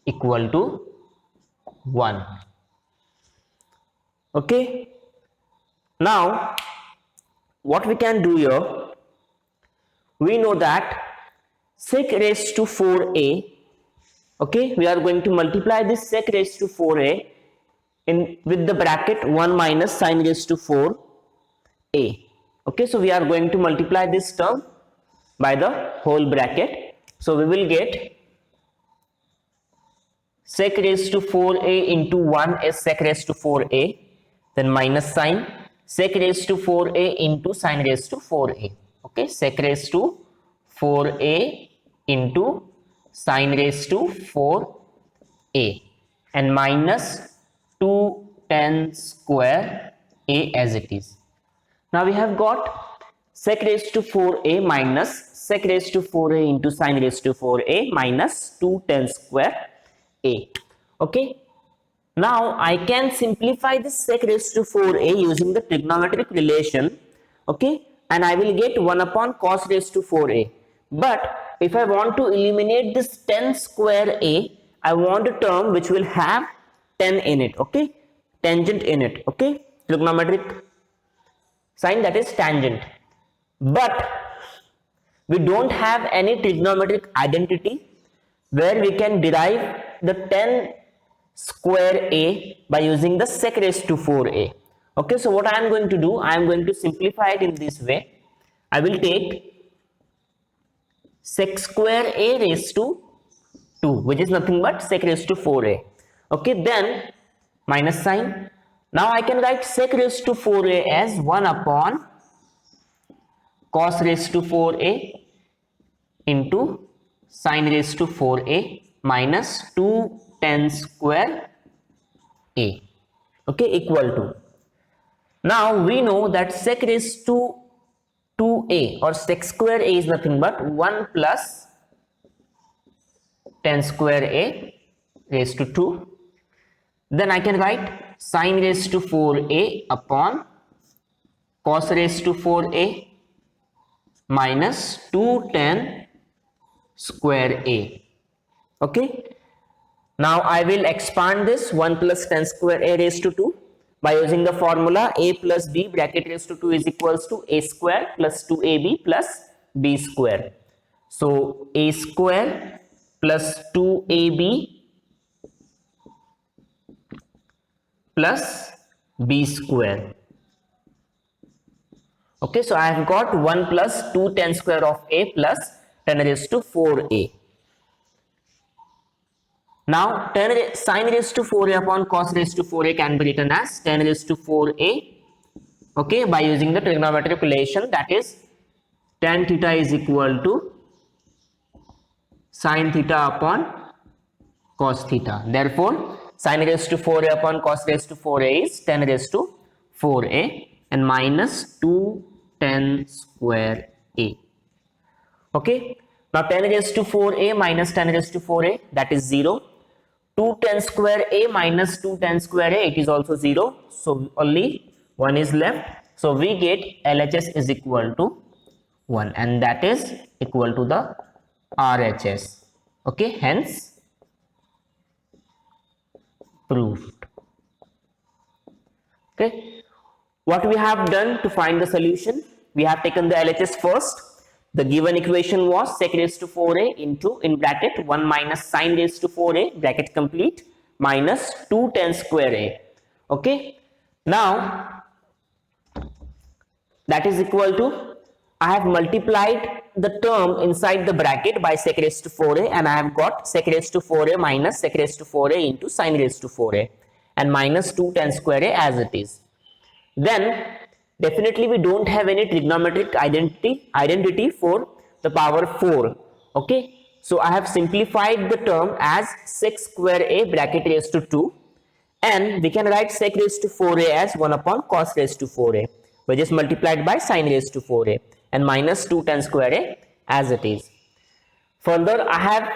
equal to 1. Okay, now what we can do here, we know that sec raised to 4a, okay, we are going to multiply this sec raised to 4a in with the bracket 1 minus sine raised to 4a. Okay, so we are going to multiply this term by the whole bracket. So we will get sec raised to 4a into 1 is sec raised to 4a, then minus sine sec raised to 4a into sine raised to 4a. Okay, sec raised to 4a into sine raised to 4a and minus 2 10 square a as it is. Now we have got sec raised to 4a minus sec raised to 4a into sine raised to 4a minus 2 10 square a. Okay, now I can simplify this sec raised to 4a using the trigonometric relation. Okay, and I will get 1 upon cos raised to 4a. But if I want to eliminate this 10 square a, I want a term which will have 10 in it. Okay, tangent in it. Okay, trigonometric sign, that is tangent. But we don't have any trigonometric identity where we can derive the 10 square a by using the sec raised to 4a. Okay, so what I am going to do, I am going to simplify it in this way. I will take sec square a raised to 2, which is nothing but sec raised to 4a. Okay, then minus sign. Now I can write sec raised to 4a as 1 upon cos raised to 4a into sine raised to 4a minus 2 10 square a. Okay, equal to. Now we know that sec raised to 2a or sec square a is nothing but 1 plus 10 square a raised to 2. Then I can write sine raised to 4a upon cos raised to 4a minus 210 square a. Okay, now I will expand this 1 plus 10 square a raised to 2 by using the formula a plus b bracket raised to 2 is equals to a square plus 2ab plus b square. So a square plus 2ab plus b square. Okay, so I have got 1 plus 2 tan square of a plus 10 raised to 4a. Now sin raised to 4a upon cos raised to 4a can be written as 10 raised to 4a. Okay, by using the trigonometric relation, that is tan theta is equal to sin theta upon cos theta. Therefore, sin raised to 4a upon cos raised to 4a is 10 raised to 4a and minus 2 tan square a. Okay, now 10 raised to 4a minus 10 raised to 4a, that is 0. 2 tan square a minus 2 tan square a, it is also 0. So only 1 is left. So we get LHS is equal to 1, and that is equal to the RHS. Okay, hence proved. Okay, what we have done to find the solution, we have taken the LHS first. The given equation was sec raised to 4a into, in bracket, 1 minus sin raised to 4a, bracket complete, minus 2 tan square a. Okay, now that is equal to, I have multiplied the term inside the bracket by sec raised to 4a, and I have got sec raised to 4a minus sec raised to 4a into sin raised to 4a and minus 2 tan square a as it is. Then definitely we don't have any trigonometric identity for the power 4. Okay, so I have simplified the term as sec square a bracket raised to 2, and we can write sec raised to 4a as 1 upon cos raised to 4a, which is multiplied by sin raised to 4a and minus 2 tan square a as it is. Further, I have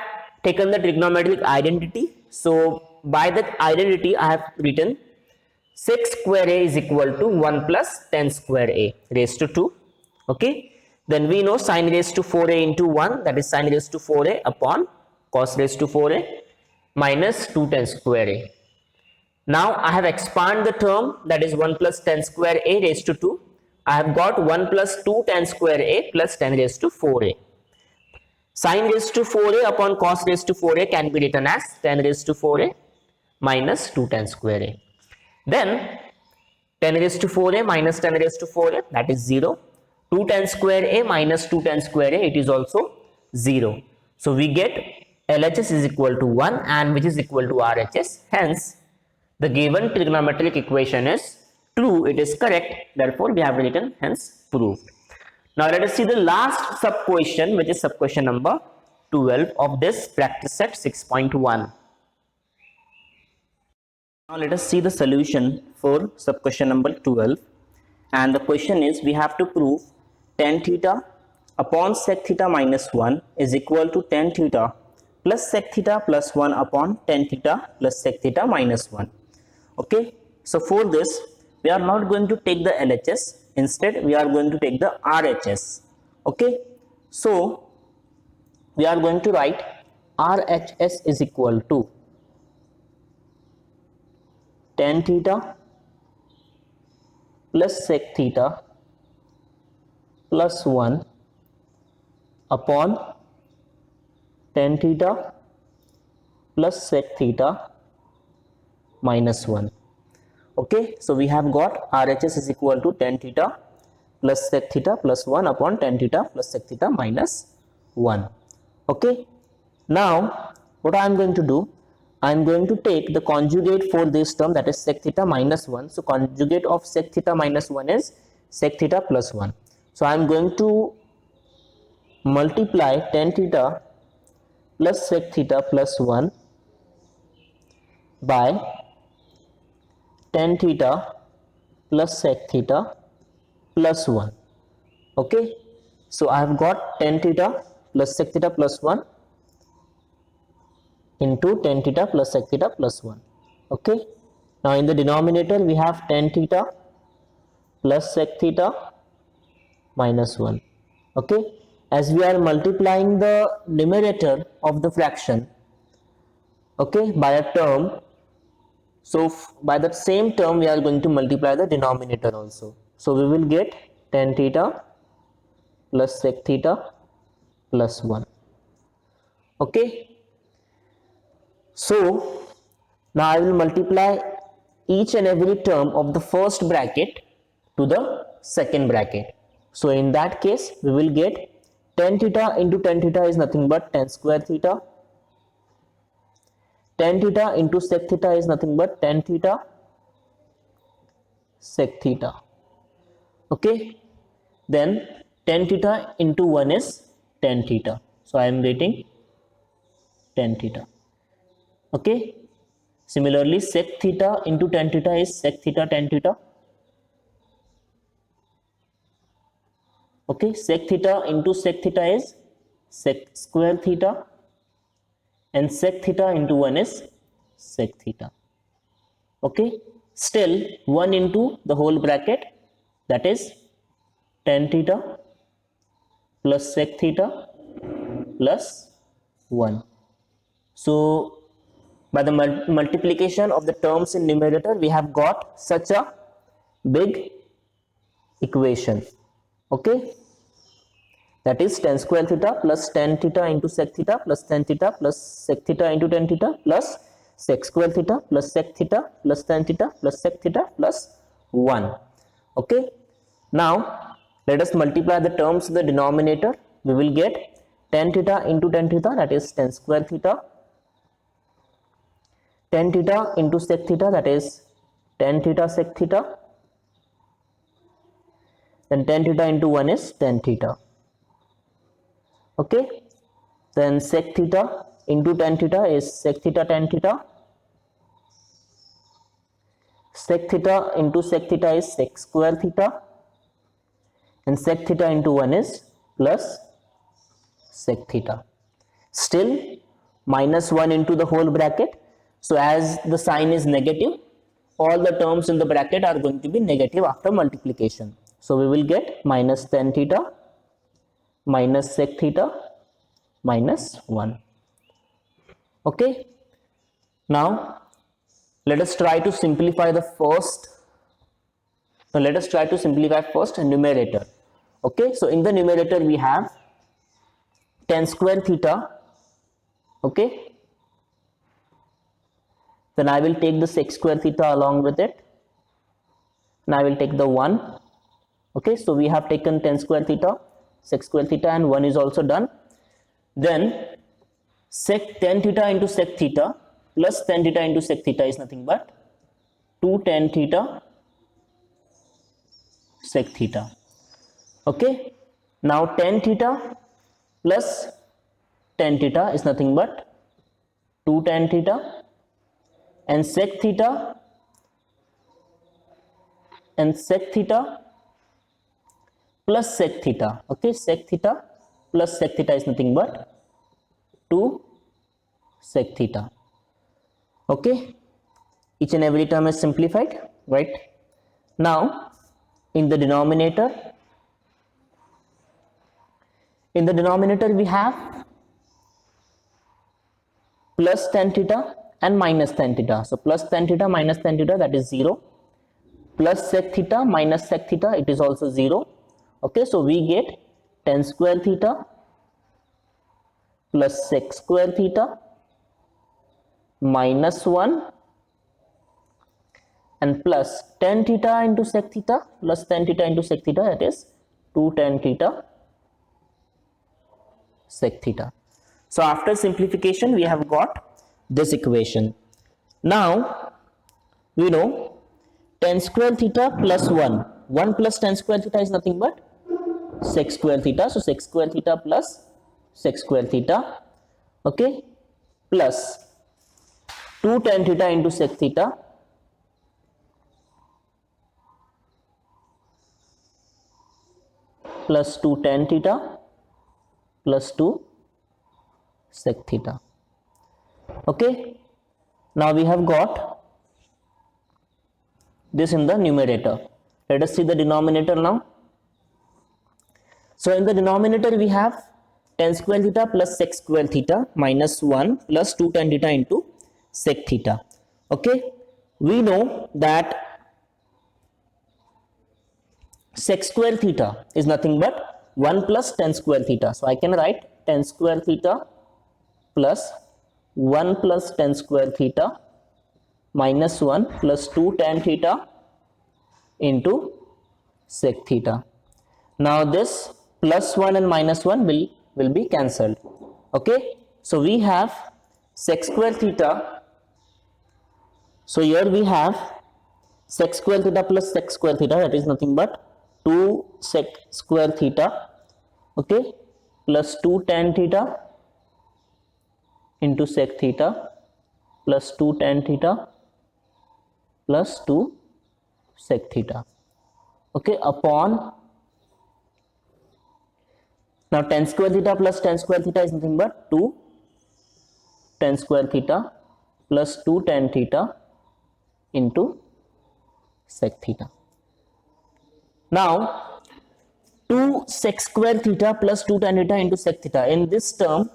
taken the trigonometric identity. So by that identity, I have written sec square a is equal to 1 plus tan square a raised to 2. Okay, then we know sin raised to 4a into 1, that is sin raised to 4a upon cos raised to 4a minus 2 tan square a. Now I have expanded the term, that is 1 plus tan square a raised to 2. I have got 1 plus 2 tan square a plus 10 raised to 4a. Sin raised to 4a upon cos raised to 4a can be written as 10 raised to 4a minus 2 tan square a. Then 10 raised to 4a minus 10 raised to 4a, that is 0. 2 tan square a minus 2 tan square a, it is also 0. So we get LHS is equal to 1, and which is equal to RHS. Hence the given trigonometric equation is true, it is correct. Therefore we have written hence proved. Now let us see the last sub question, which is sub question number 12 of this practice set 6.1. Now let us see the solution for sub question number 12, and the question is, we have to prove tan theta upon sec theta minus 1 is equal to tan theta plus sec theta plus 1 upon tan theta plus sec theta minus 1. Okay, so for this we are not going to take the LHS, instead we are going to take the RHS. Okay, so we are going to write RHS is equal to tan theta plus sec theta plus 1 upon tan theta plus sec theta minus 1. Okay, so we have got RHS is equal to tan theta plus sec theta plus 1 upon tan theta plus sec theta minus 1. Okay, now what I am going to do, I am going to take the conjugate for this term, that is sec theta minus 1. So conjugate of sec theta minus 1 is sec theta plus 1. So I am going to multiply tan theta plus sec theta plus 1 by tan theta plus sec theta plus 1. Okay, so I have got tan theta plus sec theta plus 1 into tan theta plus sec theta plus 1. Okay, now in the denominator we have tan theta plus sec theta minus 1. Okay, as we are multiplying the numerator of the fraction, okay, by a term, so by that same term we are going to multiply the denominator also. So we will get tan theta plus sec theta plus 1. Okay, so now I will multiply each and every term of the first bracket to the second bracket. So in that case, we will get tan theta into tan theta is nothing but tan square theta. Tan theta into sec theta is nothing but tan theta sec theta. Okay, then tan theta into 1 is tan theta. So I am getting tan theta. Okay, similarly sec theta into tan theta is sec theta tan theta. Okay, sec theta into sec theta is sec square theta, and sec theta into 1 is sec theta. Okay, still 1 into the whole bracket, that is tan theta plus sec theta plus 1. So by the multiplication of the terms in numerator, we have got such a big equation. Okay, that is tan square theta plus tan theta into sec theta plus tan theta plus sec theta into tan theta plus sec square theta plus sec theta plus tan theta plus sec theta plus 1. Okay, now let us multiply the terms in the denominator. We will get tan theta into tan theta, that is tan square theta. Tan theta into sec theta, that is tan theta sec theta. Then tan theta into 1 is tan theta. Okay, then sec theta into tan theta is sec theta tan theta. Sec theta into sec theta is sec square theta, and sec theta into 1 is plus sec theta. Still minus 1 into the whole bracket. So as the sign is negative, all the terms in the bracket are going to be negative after multiplication. So we will get minus tan theta minus sec theta minus 1. Okay, now let us try to simplify the first. Now let us try to simplify first numerator. Okay, so in the numerator we have tan square theta. Okay, then I will take the sec square theta along with it, and I will take the 1. Okay, so we have taken tan square theta, sec square theta, and 1 is also done. Then sec tan theta into sec theta plus tan theta into sec theta is nothing but 2 tan theta sec theta. Okay, now tan theta plus tan theta is nothing but 2 tan theta, and sec theta plus sec theta. Okay, sec theta plus sec theta is nothing but 2 sec theta. Okay, each and every term is simplified, right? Now in the denominator we have plus tan theta and minus tan theta. So plus tan theta minus tan theta, that is 0. Plus sec theta minus sec theta, it is also 0. Okay, so we get tan square theta plus sec square theta minus 1 and plus tan theta into sec theta plus tan theta into sec theta, that is 2 tan theta sec theta. So after simplification we have got this equation. Now we know tan square theta plus 1 plus tan square theta is nothing but sec square theta. So sec square theta plus sec square theta, okay, plus 2 tan theta into sec theta plus 2 tan theta plus 2 sec theta. Okay, now we have got this in the numerator. Let us see the denominator now. So in the denominator we have tan square theta plus sec square theta minus 1 plus 2 tan theta into sec theta. Okay, we know that sec square theta is nothing but 1 plus tan square theta. So I can write tan square theta plus 1 plus tan square theta minus 1 plus 2 tan theta into sec theta. Now this plus 1 and minus 1 will be cancelled. Okay, so we have sec square theta. So here we have sec square theta plus sec square theta, that is nothing but 2 sec square theta, okay, plus 2 tan theta into sec theta plus 2 tan theta plus 2 sec theta, okay, upon, now tan square theta plus tan square theta is nothing but 2 tan square theta plus 2 tan theta into sec theta. Now 2 sec square theta plus 2 tan theta into sec theta, in this term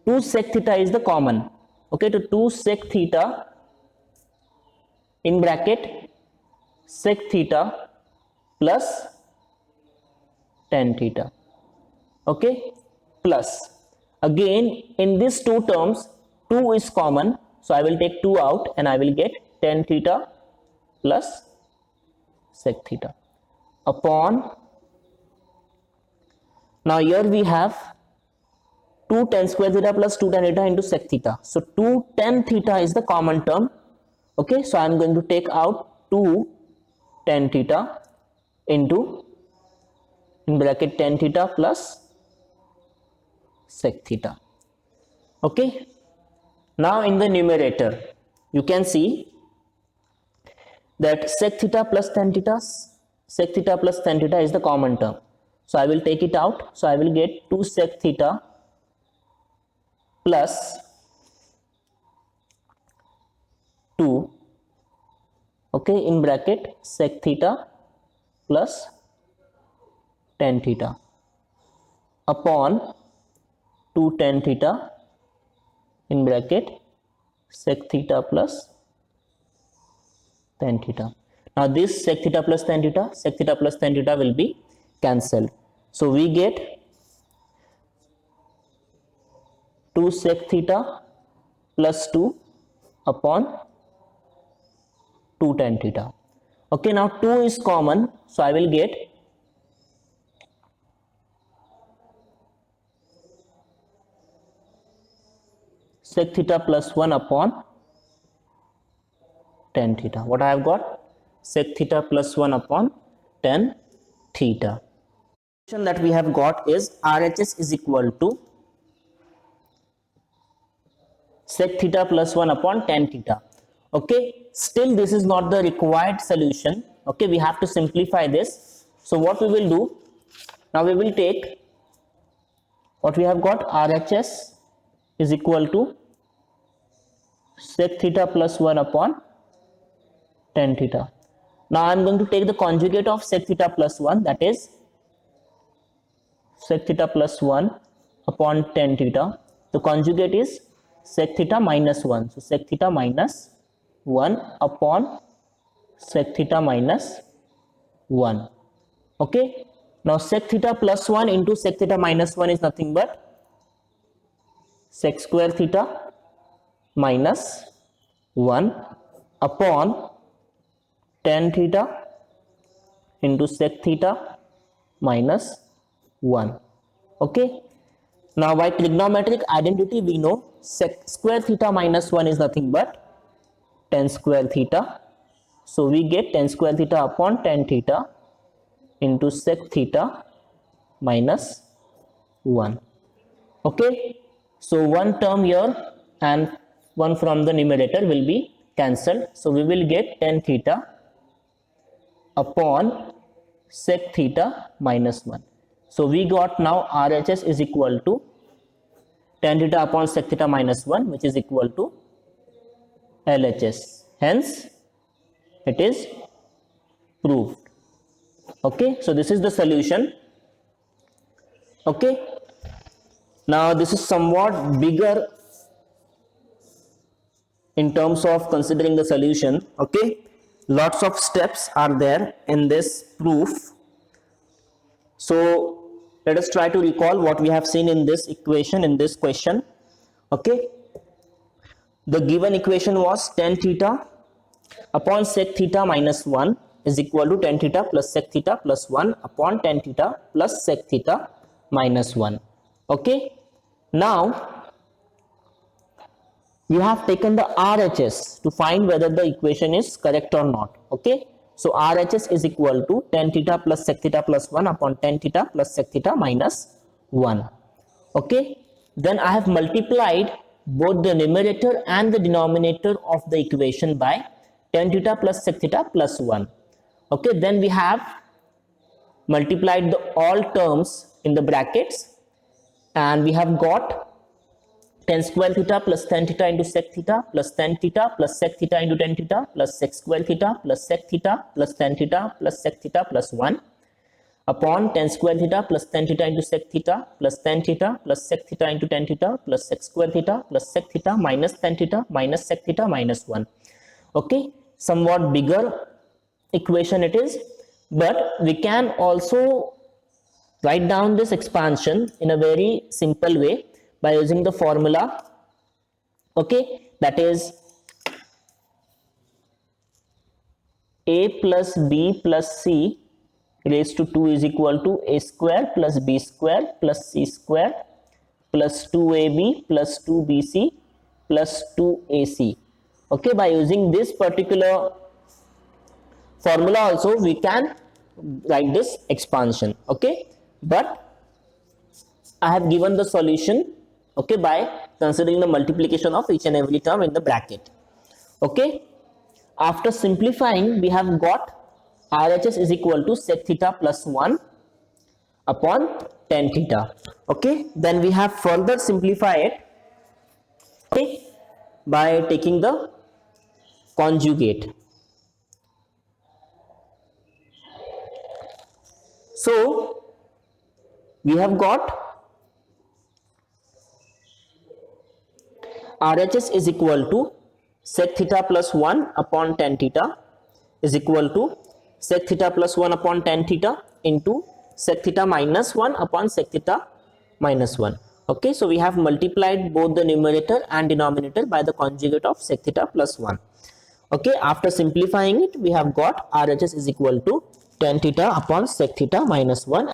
2 sec theta is the common, okay, so 2 sec theta in bracket sec theta plus tan theta, okay, plus, again in these two terms 2 is common, so I will take 2 out and I will get tan theta plus sec theta upon, now here we have 2 tan square theta plus 2 tan theta into sec theta, so 2 tan theta is the common term, okay, so I am going to take out 2 tan theta into, in bracket, tan theta plus sec theta, okay. Now in the numerator you can see that sec theta plus tan theta is the common term, so I will take it out, so I will get 2 sec theta plus 2, okay, in bracket sec theta plus tan theta upon 2 tan theta in bracket sec theta plus tan theta. Now this sec theta plus tan theta will be cancelled, so we get 2 sec theta plus 2 upon 2 tan theta, okay. Now 2 is common, so I will get sec theta plus 1 upon tan theta. What I have got? Sec theta plus 1 upon tan theta. The solution that we have got is RHS is equal to sec theta plus 1 upon tan theta, okay. Still this is not the required solution, okay, we have to simplify this. So what we will do, now we will take what we have got, RHS is equal to sec theta plus 1 upon tan theta. Now I am going to take the conjugate of sec theta plus 1, that is sec theta plus 1 upon tan theta. The conjugate is sec theta minus 1, so sec theta minus 1 upon sec theta minus 1, okay. Now sec theta plus 1 into sec theta minus 1 is nothing but sec square theta minus 1 upon tan theta into sec theta minus 1, okay. Now by trigonometric identity we know sec square theta minus 1 is nothing but tan square theta, so we get tan square theta upon tan theta into sec theta minus 1, okay. So one term here and one from the numerator will be cancelled, so we will get tan theta upon sec theta minus 1. So we got now RHS is equal to tan theta upon sec theta minus 1, which is equal to LHS. Hence it is proved, okay. So this is the solution, okay. Now this is somewhat bigger in terms of considering the solution, okay. Lots of steps are there in this proof, so let us try to recall what we have seen in this equation, in this question, okay. The given equation was tan theta upon sec theta minus 1 is equal to tan theta plus sec theta plus 1 upon tan theta plus sec theta minus 1. Okay, now you have taken the RHS to find whether the equation is correct or not. Okay, so RHS is equal to tan theta plus sec theta plus 1 upon tan theta plus sec theta minus 1. Okay, then I have multiplied both the numerator and the denominator of the equation by tan theta plus sec theta plus 1. Okay, then we have multiplied all terms in the brackets, and we have got tan square theta plus tan theta into sec theta plus tan theta plus sec theta into tan theta plus sec square theta plus sec theta plus tan theta plus sec theta plus 1 upon tan square theta plus tan theta into sec theta plus tan theta plus sec theta into tan theta plus sec square theta plus sec theta minus tan theta minus sec theta minus 1. Okay, somewhat bigger equation it is, but we can also write down this expansion in a very simple way by using the formula. Okay, that is a plus b plus c raised to 2 is equal to a square plus b square plus c square plus 2ab plus 2bc plus 2ac. Okay, by using this particular formula also we can write this expansion. Okay, but I have given the solution, okay, by considering the multiplication of each and every term in the bracket. Okay, after simplifying we have got RHS is equal to sec theta plus 1 upon tan theta. Okay, then we have further simplified it, okay, by taking the conjugate. So we have got RHS is equal to sec theta plus 1 upon tan theta is equal to sec theta plus 1 upon tan theta into sec theta minus 1 upon sec theta minus 1. Okay, so we have multiplied both the numerator and denominator by the conjugate of sec theta plus 1. Okay, after simplifying it we have got RHS is equal to tan theta upon sec theta minus 1.